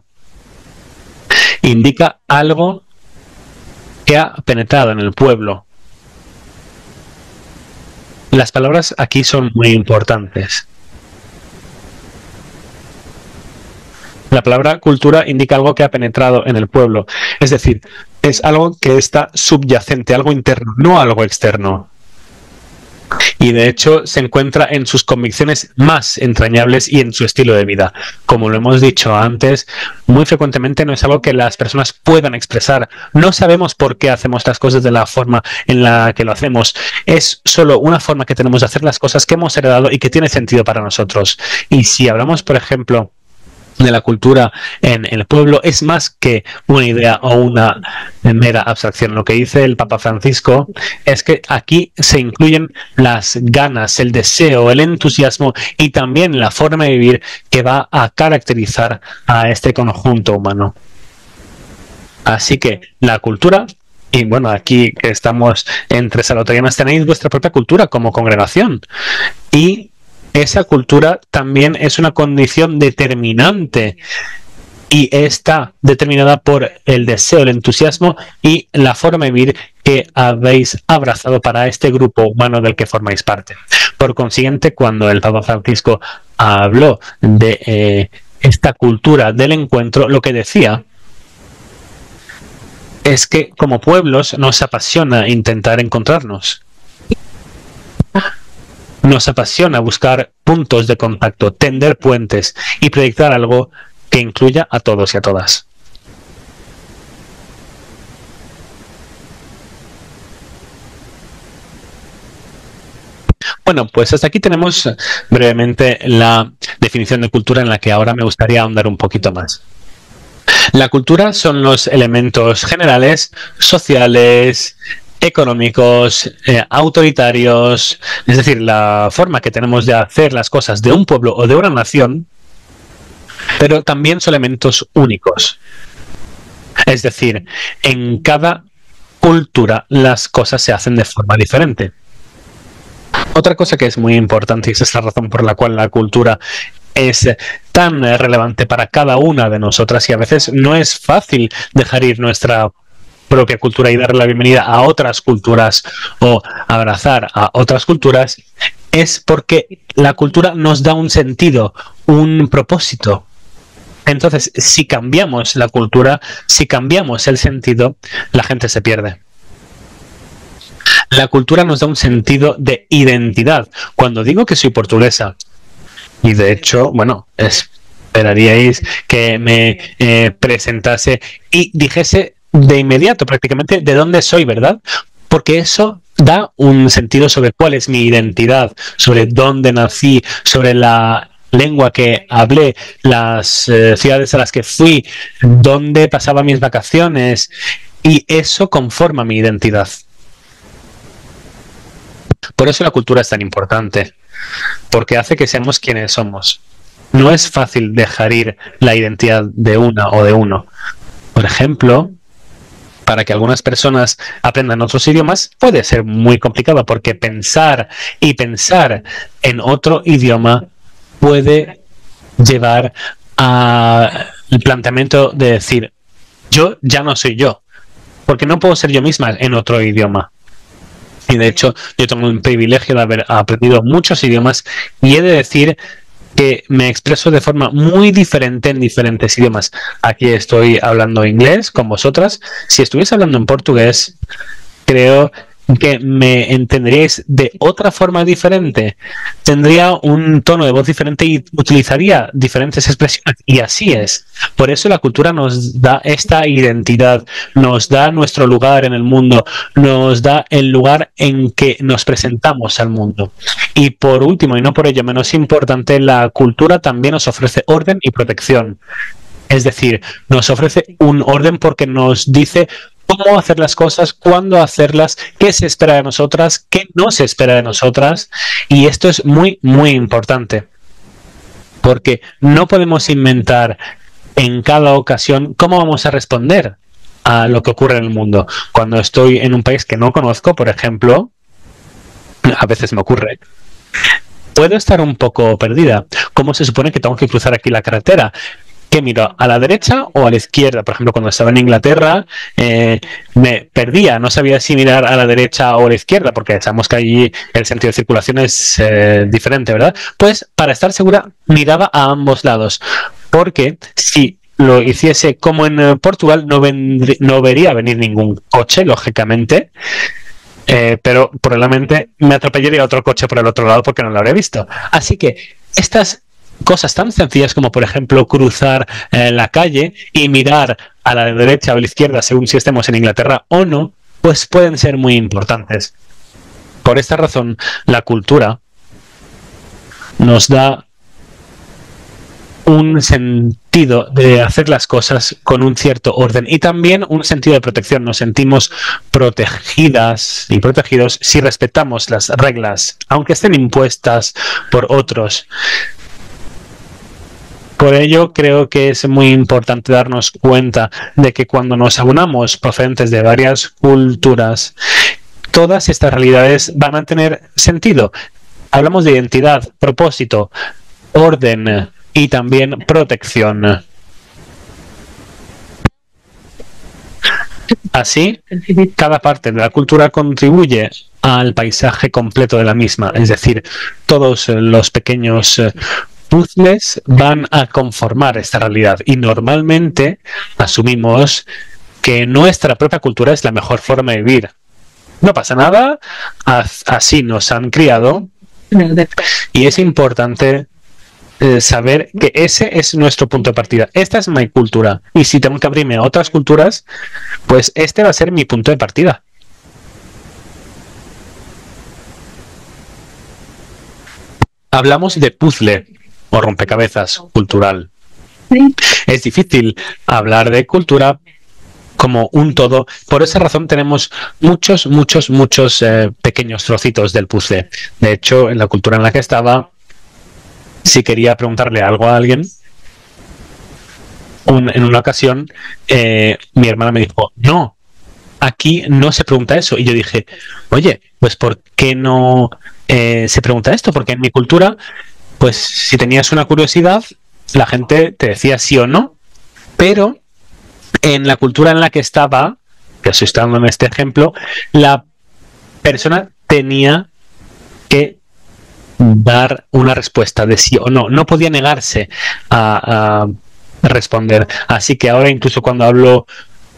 indica algo que ha penetrado en el pueblo. Las palabras aquí son muy importantes. La palabra cultura indica algo que ha penetrado en el pueblo. Es decir, es algo que está subyacente, algo interno, no algo externo. Y de hecho se encuentra en sus convicciones más entrañables y en su estilo de vida. Como lo hemos dicho antes, muy frecuentemente no es algo que las personas puedan expresar. No sabemos por qué hacemos las cosas de la forma en la que lo hacemos. Es solo una forma que tenemos de hacer las cosas que hemos heredado y que tiene sentido para nosotros. Y si hablamos, por ejemplo, de la cultura en el pueblo es más que una idea o una mera abstracción. Lo que dice el Papa Francisco es que aquí se incluyen las ganas, el deseo, el entusiasmo y también la forma de vivir que va a caracterizar a este conjunto humano. Así que la cultura, y bueno, aquí que estamos entre salvatorianas, tenéis vuestra propia cultura como congregación. Y esa cultura también es una condición determinante y está determinada por el deseo, el entusiasmo y la forma de vivir que habéis abrazado para este grupo humano del que formáis parte. Por consiguiente, cuando el Papa Francisco habló de esta cultura del encuentro, lo que decía es que como pueblos nos apasiona intentar encontrarnos. Nos apasiona buscar puntos de contacto, tender puentes y proyectar algo que incluya a todos y a todas. Bueno, pues hasta aquí tenemos brevemente la definición de cultura en la que ahora me gustaría ahondar un poquito más. La cultura son los elementos generales, sociales, económicos, autoritarios, es decir, la forma que tenemos de hacer las cosas de un pueblo o de una nación, pero también son elementos únicos. Es decir, en cada cultura las cosas se hacen de forma diferente. Otra cosa que es muy importante y es esta razón por la cual la cultura es tan relevante para cada una de nosotras y a veces no es fácil dejar ir nuestra propia cultura y darle la bienvenida a otras culturas o abrazar a otras culturas, es porque la cultura nos da un sentido, un propósito. Entonces, si cambiamos la cultura, si cambiamos el sentido, la gente se pierde. La cultura nos da un sentido de identidad. Cuando digo que soy portuguesa, y de hecho, bueno, esperaríais que me presentase y dijese de inmediato prácticamente de dónde soy, ¿verdad? Porque eso da un sentido sobre cuál es mi identidad, sobre dónde nací, sobre la lengua que hablé, las ciudades a las que fui, dónde pasaba mis vacaciones, y eso conforma mi identidad. Por eso la cultura es tan importante, porque hace que seamos quienes somos. No es fácil dejar ir la identidad de una o de uno. Por ejemplo, para que algunas personas aprendan otros idiomas puede ser muy complicado porque pensar en otro idioma puede llevar al planteamiento de decir, yo ya no soy yo, porque no puedo ser yo misma en otro idioma. Y de hecho, yo tengo el privilegio de haber aprendido muchos idiomas y he de decir que me expreso de forma muy diferente en diferentes idiomas. Aquí estoy hablando inglés con vosotras. Si estuviese hablando en portugués, creo que me entenderíais de otra forma diferente. Tendría un tono de voz diferente y utilizaría diferentes expresiones. Y así es. Por eso la cultura nos da esta identidad, nos da nuestro lugar en el mundo, nos da el lugar en que nos presentamos al mundo. Y por último, y no por ello menos importante, la cultura también nos ofrece orden y protección. Es decir, nos ofrece un orden porque nos dice cómo hacer las cosas, cuándo hacerlas, qué se espera de nosotras, qué no se espera de nosotras. Y esto es muy, muy importante. Porque no podemos inventar en cada ocasión cómo vamos a responder a lo que ocurre en el mundo. Cuando estoy en un país que no conozco, por ejemplo, a veces me ocurre, puedo estar un poco perdida. ¿Cómo se supone que tengo que cruzar aquí la carretera? ¿Qué miro? ¿A la derecha o a la izquierda? Por ejemplo, cuando estaba en Inglaterra, me perdía, no sabía si mirar a la derecha o a la izquierda, porque sabemos que allí el sentido de circulación es diferente, ¿verdad? Pues para estar segura, miraba a ambos lados, porque si lo hiciese como en Portugal, no vería venir ningún coche, lógicamente, pero probablemente me atropellaría otro coche por el otro lado porque no lo habría visto. Así que estas cosas tan sencillas como, por ejemplo, cruzar la calle y mirar a la derecha o a la izquierda según si estemos en Inglaterra o no, pues pueden ser muy importantes. Por esta razón, la cultura nos da un sentido sentido de hacer las cosas con un cierto orden y también un sentido de protección. Nos sentimos protegidas y protegidos si respetamos las reglas, aunque estén impuestas por otros. Por ello, creo que es muy importante darnos cuenta de que cuando nos aunamos procedentes de varias culturas, todas estas realidades van a tener sentido. Hablamos de identidad, propósito, orden y también protección. Así, cada parte de la cultura contribuye al paisaje completo de la misma, es decir, todos los pequeños puzzles van a conformar esta realidad y normalmente asumimos que nuestra propia cultura es la mejor forma de vivir. No pasa nada, así nos han criado y es importante saber que ese es nuestro punto de partida. Esta es mi cultura y si tengo que abrirme a otras culturas, pues este va a ser mi punto de partida. Hablamos de puzzle o rompecabezas cultural. Sí. Es difícil hablar de cultura como un todo. Por esa razón tenemos muchos pequeños trocitos del puzzle. De hecho, en la cultura en la que estaba, si quería preguntarle algo a alguien, en una ocasión, mi hermana me dijo, no, aquí no se pregunta eso. Y yo dije, oye, pues ¿por qué no se pregunta esto? Porque en mi cultura, pues si tenías una curiosidad, la gente te decía sí o no, pero en la cultura en la que estaba, que estoy dando en este ejemplo, la persona tenía que dar una respuesta de sí o no. No podía negarse a responder. Así que ahora incluso cuando hablo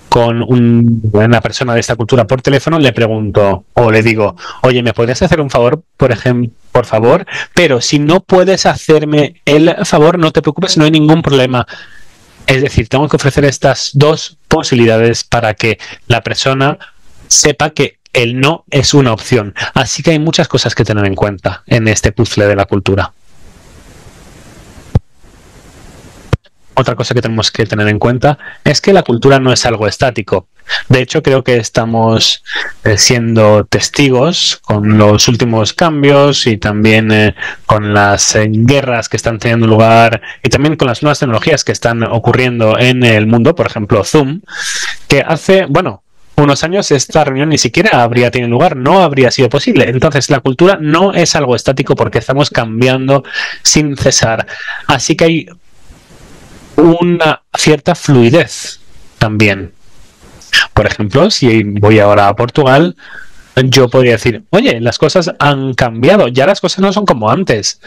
con una persona de esta cultura por teléfono, le pregunto o le digo, oye, ¿me podrías hacer un favor, por favor? Pero si no puedes hacerme el favor, no te preocupes, no hay ningún problema. Es decir, tengo que ofrecer estas dos posibilidades para que la persona sepa que el no es una opción. Así que hay muchas cosas que tener en cuenta en este puzzle de la cultura. Otra cosa que tenemos que tener en cuenta es que la cultura no es algo estático. De hecho, creo que estamos siendo testigos con los últimos cambios y también con las guerras que están teniendo lugar y también con las nuevas tecnologías que están ocurriendo en el mundo, por ejemplo, Zoom, que hace, unos años esta reunión ni siquiera habría tenido lugar, no habría sido posible. Entonces, la cultura no es algo estático porque estamos cambiando sin cesar. Así que hay una cierta fluidez también. Por ejemplo, si voy ahora a Portugal, yo podría decir, oye, las cosas han cambiado, ya las cosas no son como antes.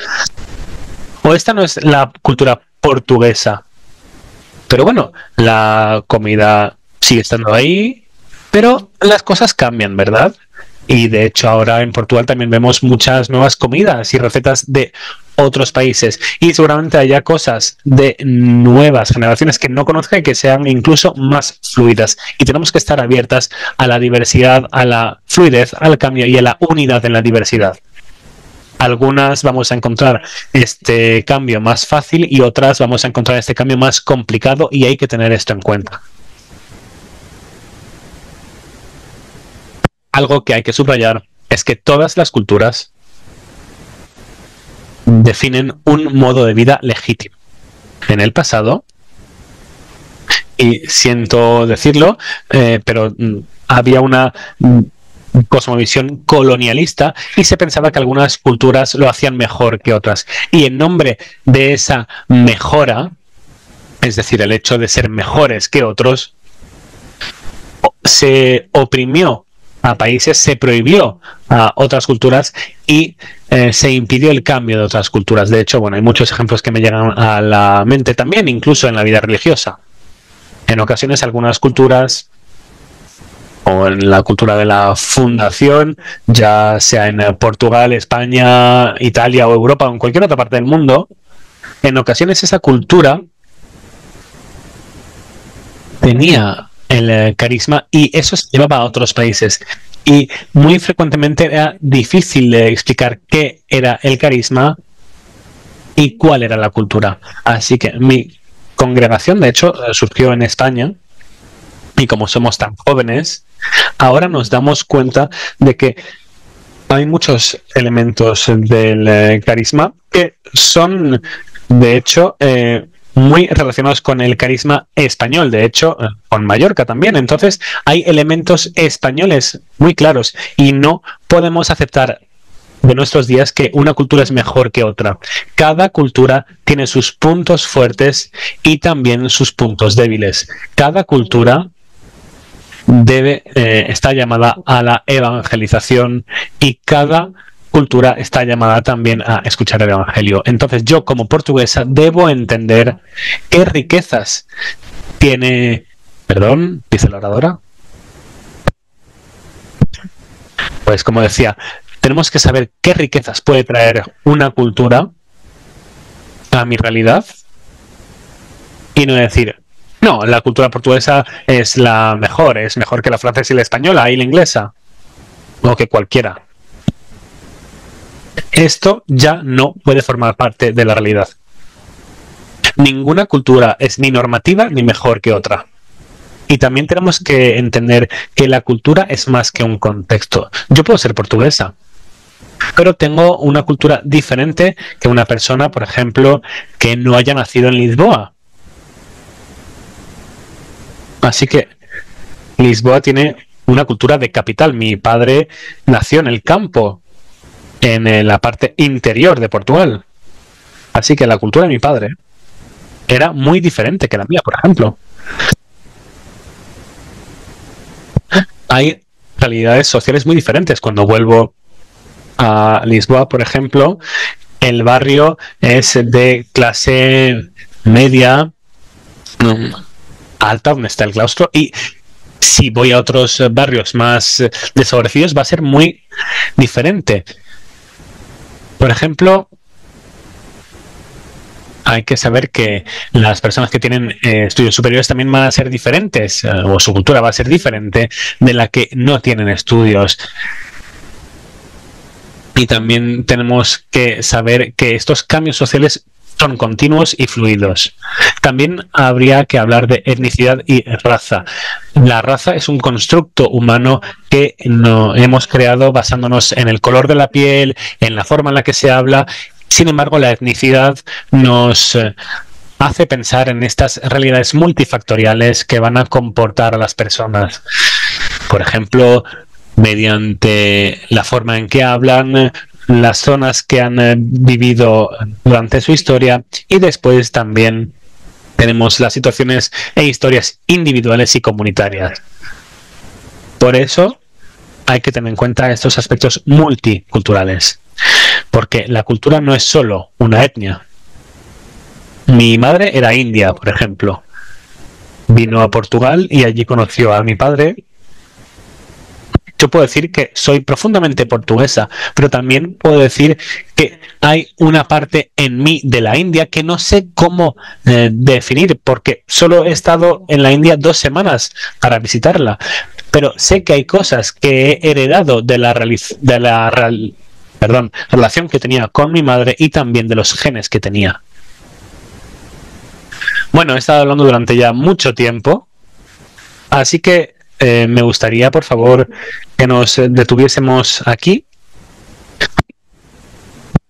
O esta no es la cultura portuguesa. Pero bueno, la comida sigue estando ahí, pero las cosas cambian, ¿verdad? Y de hecho ahora en Portugal también vemos muchas nuevas comidas y recetas de otros países y seguramente haya cosas de nuevas generaciones que no conozcan y que sean incluso más fluidas y tenemos que estar abiertas a la diversidad, a la fluidez, al cambio y a la unidad en la diversidad. Algunas vamos a encontrar este cambio más fácil y otras vamos a encontrar este cambio más complicado y hay que tener esto en cuenta. Algo que hay que subrayar es que todas las culturas definen un modo de vida legítimo. En el pasado, y siento decirlo, pero había una cosmovisión colonialista y se pensaba que algunas culturas lo hacían mejor que otras. Y en nombre de esa mejora, es decir, el hecho de ser mejores que otros, se oprimió a países, se prohibió a otras culturas y se impidió el cambio de otras culturas. De hecho, hay muchos ejemplos que me llegan a la mente también, incluso en la vida religiosa. En ocasiones algunas culturas, o en la cultura de la fundación, ya sea en Portugal, España, Italia o Europa o en cualquier otra parte del mundo, en ocasiones esa cultura tenía el carisma y eso se llevaba a otros países y muy frecuentemente era difícil de explicar qué era el carisma y cuál era la cultura. Así que mi congregación, de hecho, surgió en España, y como somos tan jóvenes, ahora nos damos cuenta de que hay muchos elementos del carisma que son, de hecho, muy relacionados con el carisma español, de hecho, con Mallorca también. Entonces, hay elementos españoles muy claros y no podemos aceptar de nuestros días que una cultura es mejor que otra. Cada cultura tiene sus puntos fuertes y también sus puntos débiles. Cada cultura está llamada a la evangelización y cada cultura está llamada también a escuchar el evangelio. Entonces yo, como portuguesa, debo entender qué riquezas tiene... Perdón, dice la oradora. Pues como decía, tenemos que saber qué riquezas puede traer una cultura a mi realidad y no decir, no, la cultura portuguesa es la mejor, es mejor que la francesa y la española y la inglesa, o que cualquiera. Esto ya no puede formar parte de la realidad. Ninguna cultura es ni normativa ni mejor que otra. Y también tenemos que entender que la cultura es más que un contexto. Yo puedo ser portuguesa, pero tengo una cultura diferente que una persona, por ejemplo, que no haya nacido en Lisboa. Así que Lisboa tiene una cultura de capital. Mi padre nació en el campo, en la parte interior de Portugal. Así que la cultura de mi padre era muy diferente que la mía, por ejemplo. Hay realidades sociales muy diferentes. Cuando vuelvo a Lisboa, por ejemplo, el barrio es de clase media, alta, donde está el claustro, y si voy a otros barrios más desfavorecidos va a ser muy diferente. Por ejemplo, hay que saber que las personas que tienen estudios superiores también van a ser diferentes, o su cultura va a ser diferente de la que no tienen estudios. Y también tenemos que saber que estos cambios sociales son continuos y fluidos. También habría que hablar de etnicidad y raza. La raza es un constructo humano que no hemos creado basándonos en el color de la piel, en la forma en la que se habla. Sin embargo, la etnicidad nos hace pensar en estas realidades multifactoriales que van a comportar a las personas. Por ejemplo, mediante la forma en que hablan, las zonas que han vivido durante su historia, y después también tenemos las situaciones e historias individuales y comunitarias. Por eso hay que tener en cuenta estos aspectos multiculturales, porque la cultura no es solo una etnia. Mi madre era india, por ejemplo. Vino a Portugal y allí conoció a mi padre. Yo puedo decir que soy profundamente portuguesa, pero también puedo decir que hay una parte en mí de la India que no sé cómo definir, porque solo he estado en la India 2 semanas para visitarla. Pero sé que hay cosas que he heredado de la relación que tenía con mi madre y también de los genes que tenía. Bueno, he estado hablando durante ya mucho tiempo, así que me gustaría, por favor, que nos detuviésemos aquí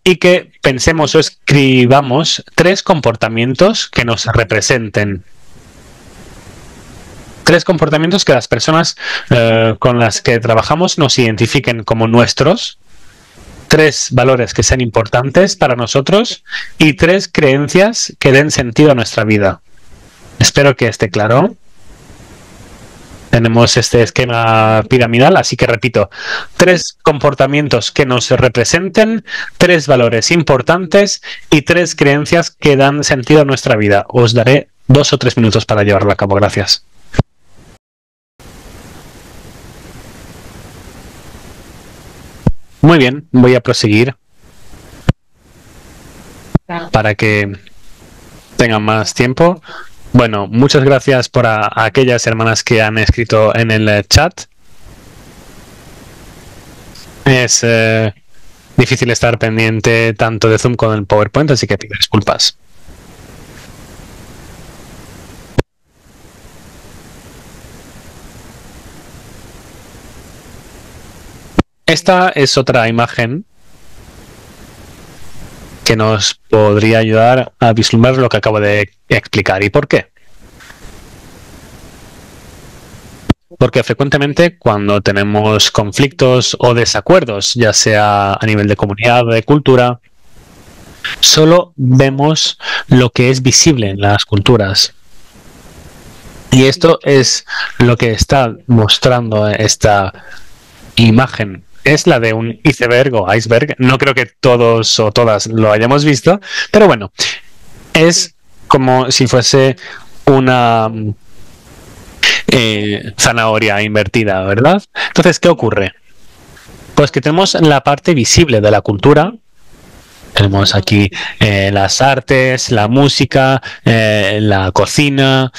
y que pensemos o escribamos 3 comportamientos que nos representen. 3 comportamientos que las personas con las que trabajamos nos identifiquen como nuestros. 3 valores que sean importantes para nosotros y 3 creencias que den sentido a nuestra vida. Espero que esté claro. Tenemos este esquema piramidal, así que repito, 3 comportamientos que nos representen, 3 valores importantes y 3 creencias que dan sentido a nuestra vida. Os daré 2 o 3 minutos para llevarlo a cabo. Gracias. Muy bien, voy a proseguir para que tengan más tiempo. Bueno, muchas gracias por a aquellas hermanas que han escrito en el chat. Es difícil estar pendiente tanto de Zoom como del PowerPoint, así que pido disculpas. Esta es otra imagen que nos podría ayudar a vislumbrar lo que acabo de explicar. ¿Y por qué? Porque frecuentemente cuando tenemos conflictos o desacuerdos, ya sea a nivel de comunidad o de cultura, solo vemos lo que es visible en las culturas. Y esto es lo que está mostrando esta imagen. Es la de un iceberg o iceberg. No creo que todos o todas lo hayamos visto, pero bueno, es como si fuese una zanahoria invertida, ¿verdad? Entonces, ¿qué ocurre? Pues que tenemos la parte visible de la cultura. Tenemos aquí las artes, la música, la cocina,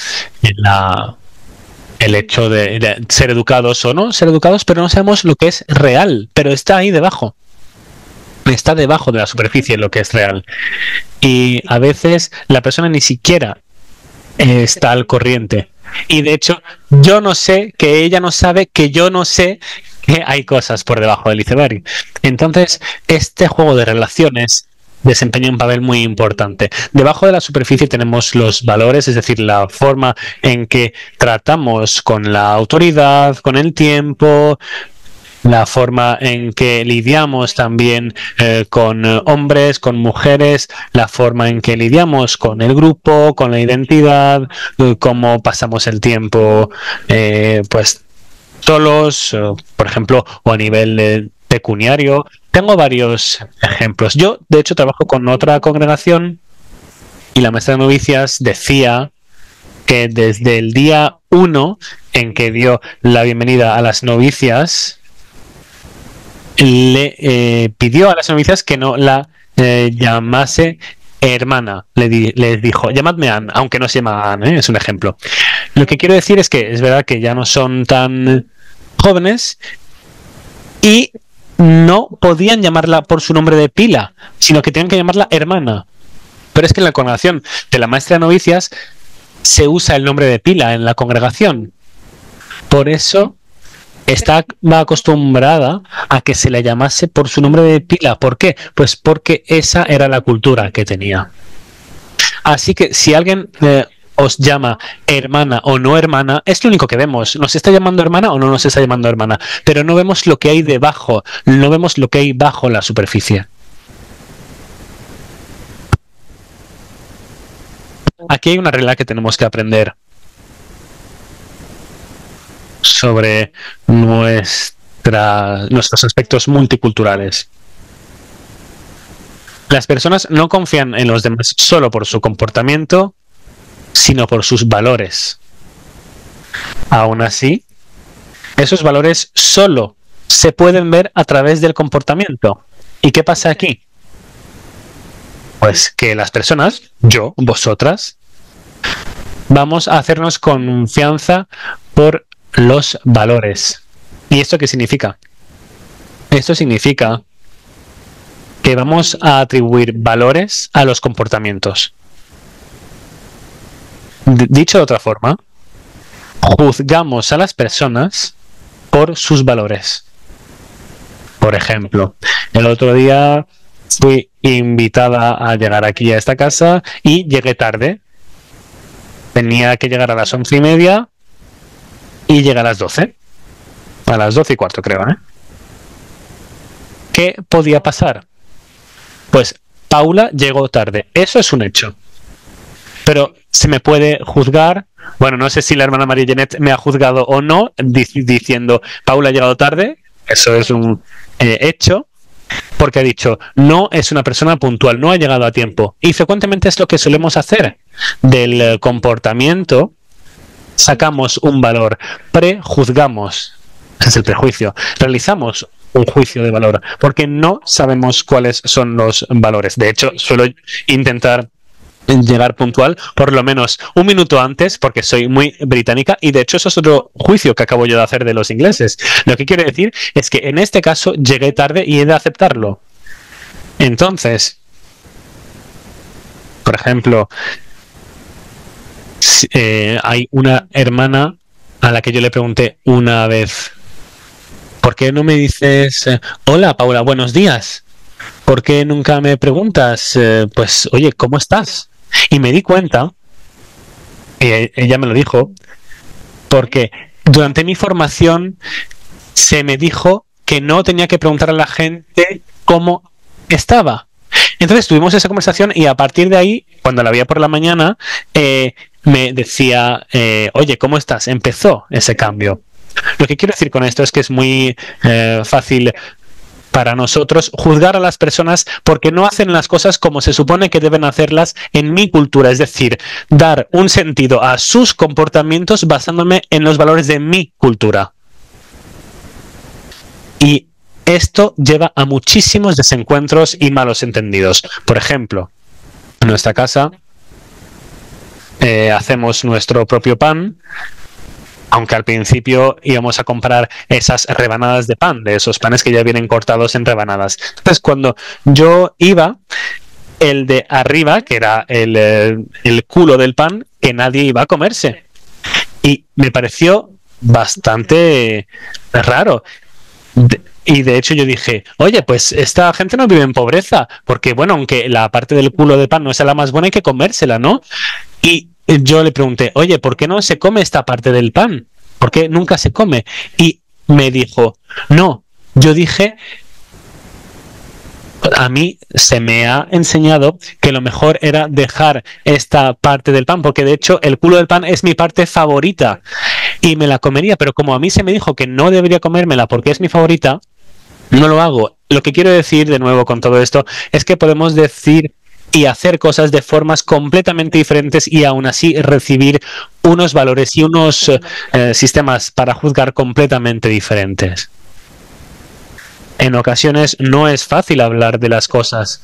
el hecho de ser educados o no ser educados, pero no sabemos lo que es real, pero está ahí debajo. Está debajo de la superficie lo que es real. Y a veces la persona ni siquiera está al corriente. Y de hecho, yo no sé que ella no sabe que yo no sé que hay cosas por debajo del iceberg. Entonces, este juego de relaciones desempeña un papel muy importante. Debajo de la superficie tenemos los valores, es decir, la forma en que tratamos con la autoridad, con el tiempo, la forma en que lidiamos también con hombres, con mujeres, la forma en que lidiamos con el grupo, con la identidad, cómo pasamos el tiempo, pues solos, por ejemplo, o a nivel pecuniario. Tengo varios ejemplos. Yo, de hecho, trabajo con otra congregación y la maestra de novicias decía que desde el día 1 en que dio la bienvenida a las novicias, le pidió a las novicias que no la llamase hermana. Les dijo, llamadme Anne, aunque no se llama Anne, es un ejemplo. Lo que quiero decir es que es verdad que ya no son tan jóvenes y no podían llamarla por su nombre de pila, sino que tenían que llamarla hermana. Pero es que en la congregación de la maestra de novicias se usa el nombre de pila en la congregación. Por eso estaba acostumbrada a que se le llamase por su nombre de pila. ¿Por qué? Pues porque esa era la cultura que tenía. Así que si alguien os llama hermana o no hermana, es lo único que vemos. ¿Nos está llamando hermana o no nos está llamando hermana? Pero no vemos lo que hay debajo, no vemos lo que hay bajo la superficie. Aquí hay una regla que tenemos que aprender sobre nuestros aspectos multiculturales. Las personas no confían en los demás solo por su comportamiento, sino por sus valores. Aún así, esos valores solo se pueden ver a través del comportamiento. ¿Y qué pasa aquí? Pues que las personas, yo, vosotras, vamos a hacernos confianza por los valores. ¿Y esto qué significa? Esto significa que vamos a atribuir valores a los comportamientos. Dicho de otra forma, juzgamos a las personas por sus valores. Por ejemplo, el otro día fui invitada a llegar aquí a esta casa y llegué tarde. Tenía que llegar a las 11:30 y llegué a las 12. A las 12:15 creo, ¿eh? ¿Qué podía pasar? Pues Paula llegó tarde. Eso es un hecho. Pero se me puede juzgar. Bueno, no sé si la hermana María Janet me ha juzgado o no, diciendo Paula ha llegado tarde. Eso es un hecho. Porque ha dicho, no es una persona puntual, no ha llegado a tiempo. Y frecuentemente es lo que solemos hacer. Del comportamiento sacamos un valor, prejuzgamos. Ese es el prejuicio. Realizamos un juicio de valor porque no sabemos cuáles son los valores. De hecho, suelo intentar llegar puntual por lo menos un minuto antes porque soy muy británica y de hecho eso es otro juicio que acabo yo de hacer de los ingleses. Lo que quiero decir es que en este caso llegué tarde y he de aceptarlo. Entonces, por ejemplo, hay una hermana a la que yo le pregunté una vez ¿Por qué no me dices, hola Paula, buenos días? ¿Por qué nunca me preguntas, pues, oye, ¿cómo estás? Y me di cuenta, y ella me lo dijo, porque durante mi formación se me dijo que no tenía que preguntar a la gente cómo estaba. Entonces tuvimos esa conversación y a partir de ahí, cuando la veía por la mañana, me decía, oye, ¿cómo estás? Empezó ese cambio. Lo que quiero decir con esto es que es muy fácil para nosotros juzgar a las personas porque no hacen las cosas como se supone que deben hacerlas en mi cultura, es decir, dar un sentido a sus comportamientos basándome en los valores de mi cultura. Y esto lleva a muchísimos desencuentros y malos entendidos. Por ejemplo, en nuestra casa hacemos nuestro propio pan, aunque al principio íbamos a comprar esas rebanadas de pan, de esos panes que ya vienen cortados en rebanadas. Entonces, cuando yo iba, el de arriba, que era el culo del pan, que nadie iba a comerse. Y me pareció bastante raro. Y de hecho yo dije, oye, pues esta gente no vive en pobreza, porque bueno, aunque la parte del culo de pan no sea la más buena, hay que comérsela, ¿no? Y yo le pregunté, oye, ¿por qué no se come esta parte del pan? ¿Por qué nunca se come? Y me dijo, no, yo dije, a mí se me ha enseñado que lo mejor era dejar esta parte del pan, porque de hecho el culo del pan es mi parte favorita y me la comería, pero como a mí se me dijo que no debería comérmela porque es mi favorita, no lo hago. Lo que quiero decir de nuevo con todo esto es que podemos decir y hacer cosas de formas completamente diferentes y aún así recibir unos valores y unos sistemas para juzgar completamente diferentes. En ocasiones no es fácil hablar de las cosas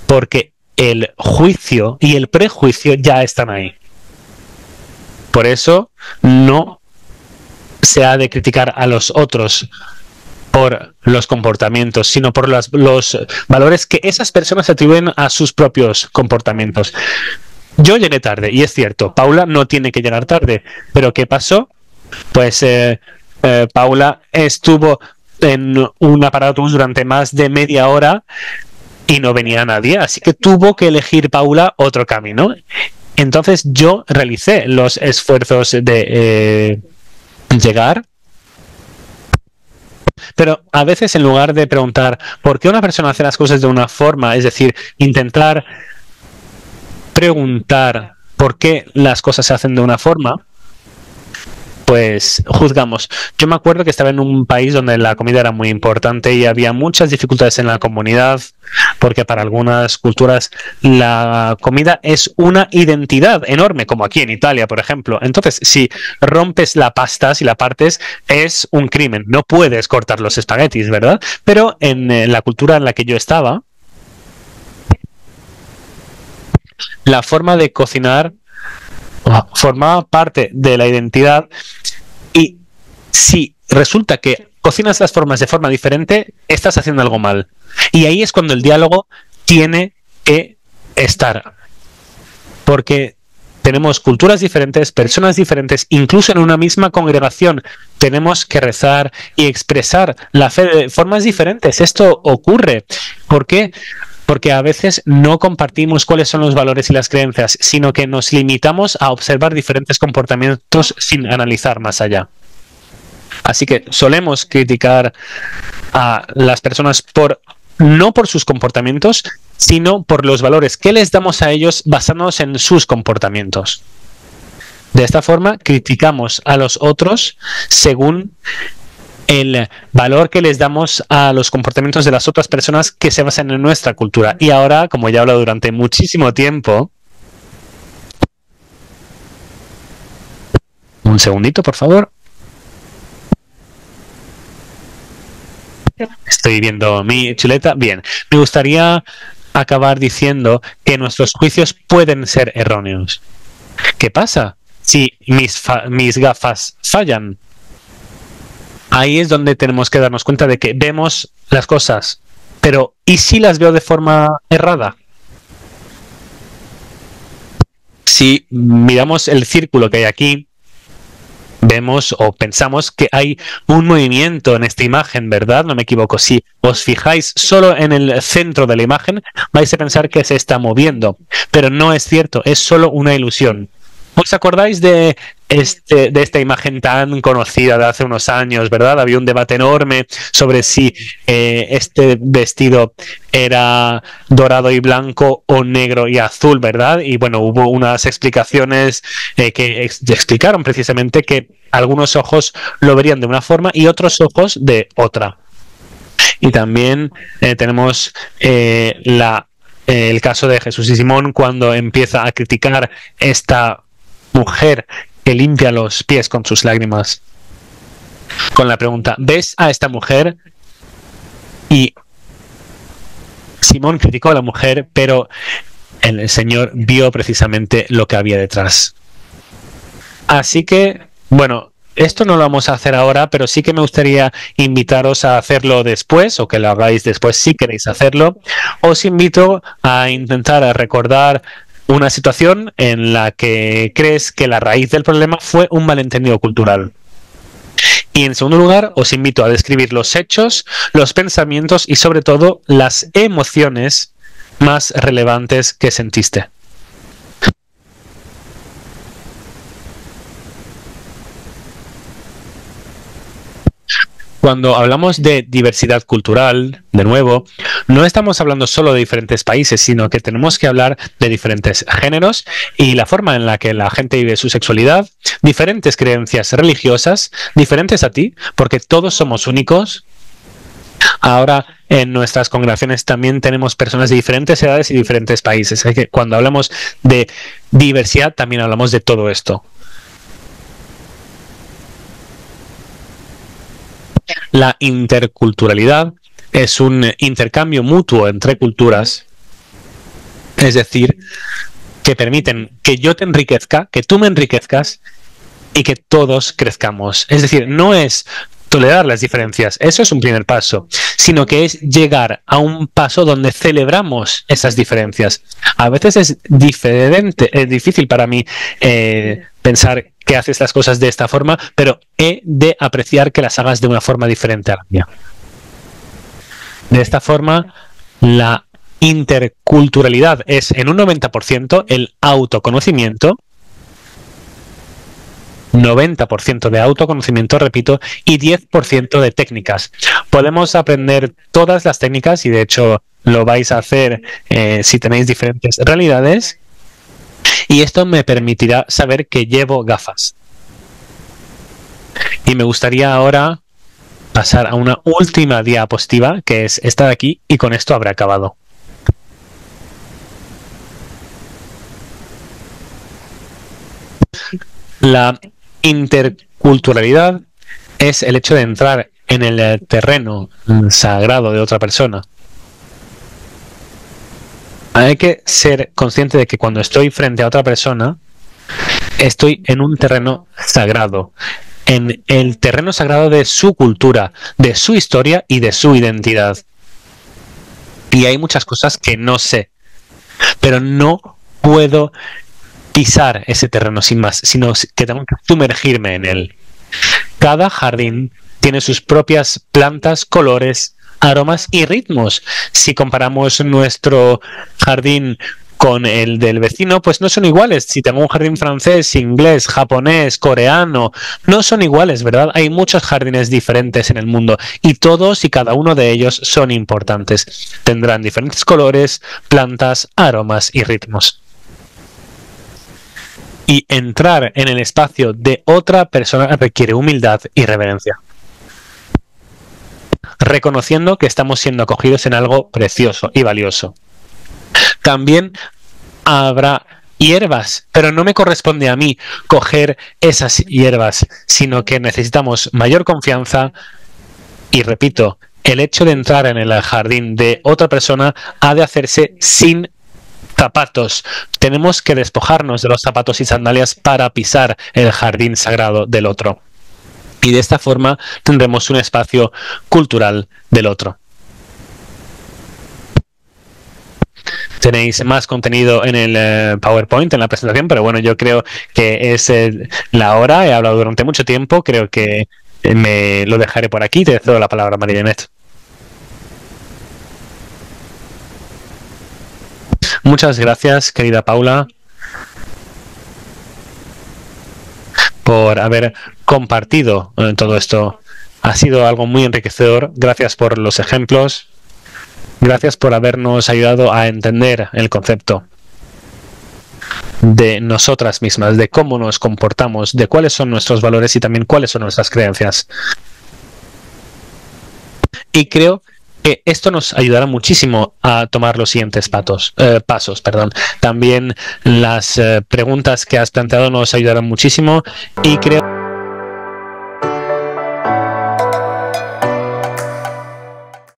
porque el juicio y el prejuicio ya están ahí. Por eso no se ha de criticar a los otros por los comportamientos, sino por los valores que esas personas atribuyen a sus propios comportamientos. Yo llegué tarde, y es cierto, Paula no tiene que llegar tarde, pero ¿qué pasó? Pues Paula estuvo en un aparato durante más de media hora y no venía nadie, así que tuvo que elegir Paula otro camino. Entonces yo realicé los esfuerzos de llegar. Pero a veces en lugar de preguntar por qué una persona hace las cosas de una forma, es decir, intentar preguntar por qué las cosas se hacen de una forma, pues juzgamos. Yo me acuerdo que estaba en un país donde la comida era muy importante y había muchas dificultades en la comunidad, porque para algunas culturas la comida es una identidad enorme, como aquí en Italia, por ejemplo. Entonces, si rompes la pasta, si la partes, es un crimen. No puedes cortar los espaguetis, ¿verdad? Pero en la cultura en la que yo estaba, la forma de cocinar formaba parte de la identidad y si resulta que cocinas las formas de forma diferente, estás haciendo algo mal. Y ahí es cuando el diálogo tiene que estar. Porque tenemos culturas diferentes, personas diferentes, incluso en una misma congregación tenemos que rezar y expresar la fe de formas diferentes. Esto ocurre. ¿Por qué? Porque a veces no compartimos cuáles son los valores y las creencias, sino que nos limitamos a observar diferentes comportamientos sin analizar más allá. Así que solemos criticar a las personas no por sus comportamientos, sino por los valores que les damos a ellos basándonos en sus comportamientos. De esta forma, criticamos a los otros según el valor que les damos a los comportamientos de las otras personas que se basan en nuestra cultura. Y ahora, como ya he hablado durante muchísimo tiempo, un segundito, por favor. Estoy viendo mi chuleta. Bien, me gustaría acabar diciendo que nuestros juicios pueden ser erróneos. ¿Qué pasa si mis gafas fallan? Ahí es donde tenemos que darnos cuenta de que vemos las cosas, pero ¿y si las veo de forma errada? Si miramos el círculo que hay aquí, vemos o pensamos que hay un movimiento en esta imagen, ¿verdad? No me equivoco. Si os fijáis solo en el centro de la imagen, vais a pensar que se está moviendo, pero no es cierto, es solo una ilusión. ¿Os acordáis de esta imagen tan conocida de hace unos años, verdad? Había un debate enorme sobre si este vestido era dorado y blanco o negro y azul, ¿verdad? Y bueno, hubo unas explicaciones que explicaron precisamente que algunos ojos lo verían de una forma y otros ojos de otra. Y también tenemos el caso de Jesús y Simón cuando empieza a criticar esta mujer que limpia los pies con sus lágrimas, con la pregunta, ¿ves a esta mujer? Y Simón criticó a la mujer, pero el Señor vio precisamente lo que había detrás. Así que, bueno, esto no lo vamos a hacer ahora, pero sí que me gustaría invitaros a hacerlo después, o que lo hagáis después si queréis hacerlo. Os invito a intentar recordar una situación en la que crees que la raíz del problema fue un malentendido cultural. Y en segundo lugar, os invito a describir los hechos, los pensamientos y sobre todo las emociones más relevantes que sentiste. Cuando hablamos de diversidad cultural, de nuevo, no estamos hablando solo de diferentes países, sino que tenemos que hablar de diferentes géneros y la forma en la que la gente vive su sexualidad, diferentes creencias religiosas, diferentes a ti, porque todos somos únicos. Ahora, en nuestras congregaciones también tenemos personas de diferentes edades y diferentes países. Así que cuando hablamos de diversidad, también hablamos de todo esto. La interculturalidad es un intercambio mutuo entre culturas, es decir, que permiten que yo te enriquezca, que tú me enriquezcas y que todos crezcamos. Es decir, no es tolerar las diferencias, eso es un primer paso, sino que es llegar a un paso donde celebramos esas diferencias. A veces es difícil para mí pensar que haces las cosas de esta forma, pero he de apreciar que las hagas de una forma diferente a la mía. De esta forma, la interculturalidad es en un 90% el autoconocimiento, 90% de autoconocimiento, repito, y 10% de técnicas. Podemos aprender todas las técnicas y de hecho lo vais a hacer si tenéis diferentes realidades. Y esto me permitirá saber que llevo gafas. Y me gustaría ahora pasar a una última diapositiva, que es esta de aquí, y con esto habré acabado. La interculturalidad es el hecho de entrar en el terreno sagrado de otra persona. Hay que ser consciente de que cuando estoy frente a otra persona, estoy en un terreno sagrado, en el terreno sagrado de su cultura, de su historia y de su identidad. Y hay muchas cosas que no sé, pero no puedo pisar ese terreno sin más, sino que tengo que sumergirme en él. Cada jardín tiene sus propias plantas, colores, aromas y ritmos. Si comparamos nuestro jardín con el del vecino, pues no son iguales. Si tengo un jardín francés, inglés, japonés, coreano, no son iguales, ¿verdad? Hay muchos jardines diferentes en el mundo y todos y cada uno de ellos son importantes. Tendrán diferentes colores, plantas, aromas y ritmos. Y entrar en el espacio de otra persona requiere humildad y reverencia, reconociendo que estamos siendo acogidos en algo precioso y valioso. También habrá hierbas, pero no me corresponde a mí coger esas hierbas, sino que necesitamos mayor confianza y, repito, el hecho de entrar en el jardín de otra persona ha de hacerse sin zapatos. Tenemos que despojarnos de los zapatos y sandalias para pisar el jardín sagrado del otro. Y de esta forma tendremos un espacio cultural del otro. tenéis más contenido en el PowerPoint, en la presentación, pero bueno, yo creo que es la hora. He hablado durante mucho tiempo. Creo que me lo dejaré por aquí. Te cedo la palabra, María Janet. Muchas gracias, querida Paula, por haber compartido todo esto. Ha sido algo muy enriquecedor. Gracias por los ejemplos. Gracias por habernos ayudado a entender el concepto de nosotras mismas, de cómo nos comportamos, de cuáles son nuestros valores y también cuáles son nuestras creencias. Y creo que esto nos ayudará muchísimo a tomar los siguientes pasos. También las preguntas que has planteado nos ayudarán muchísimo y creo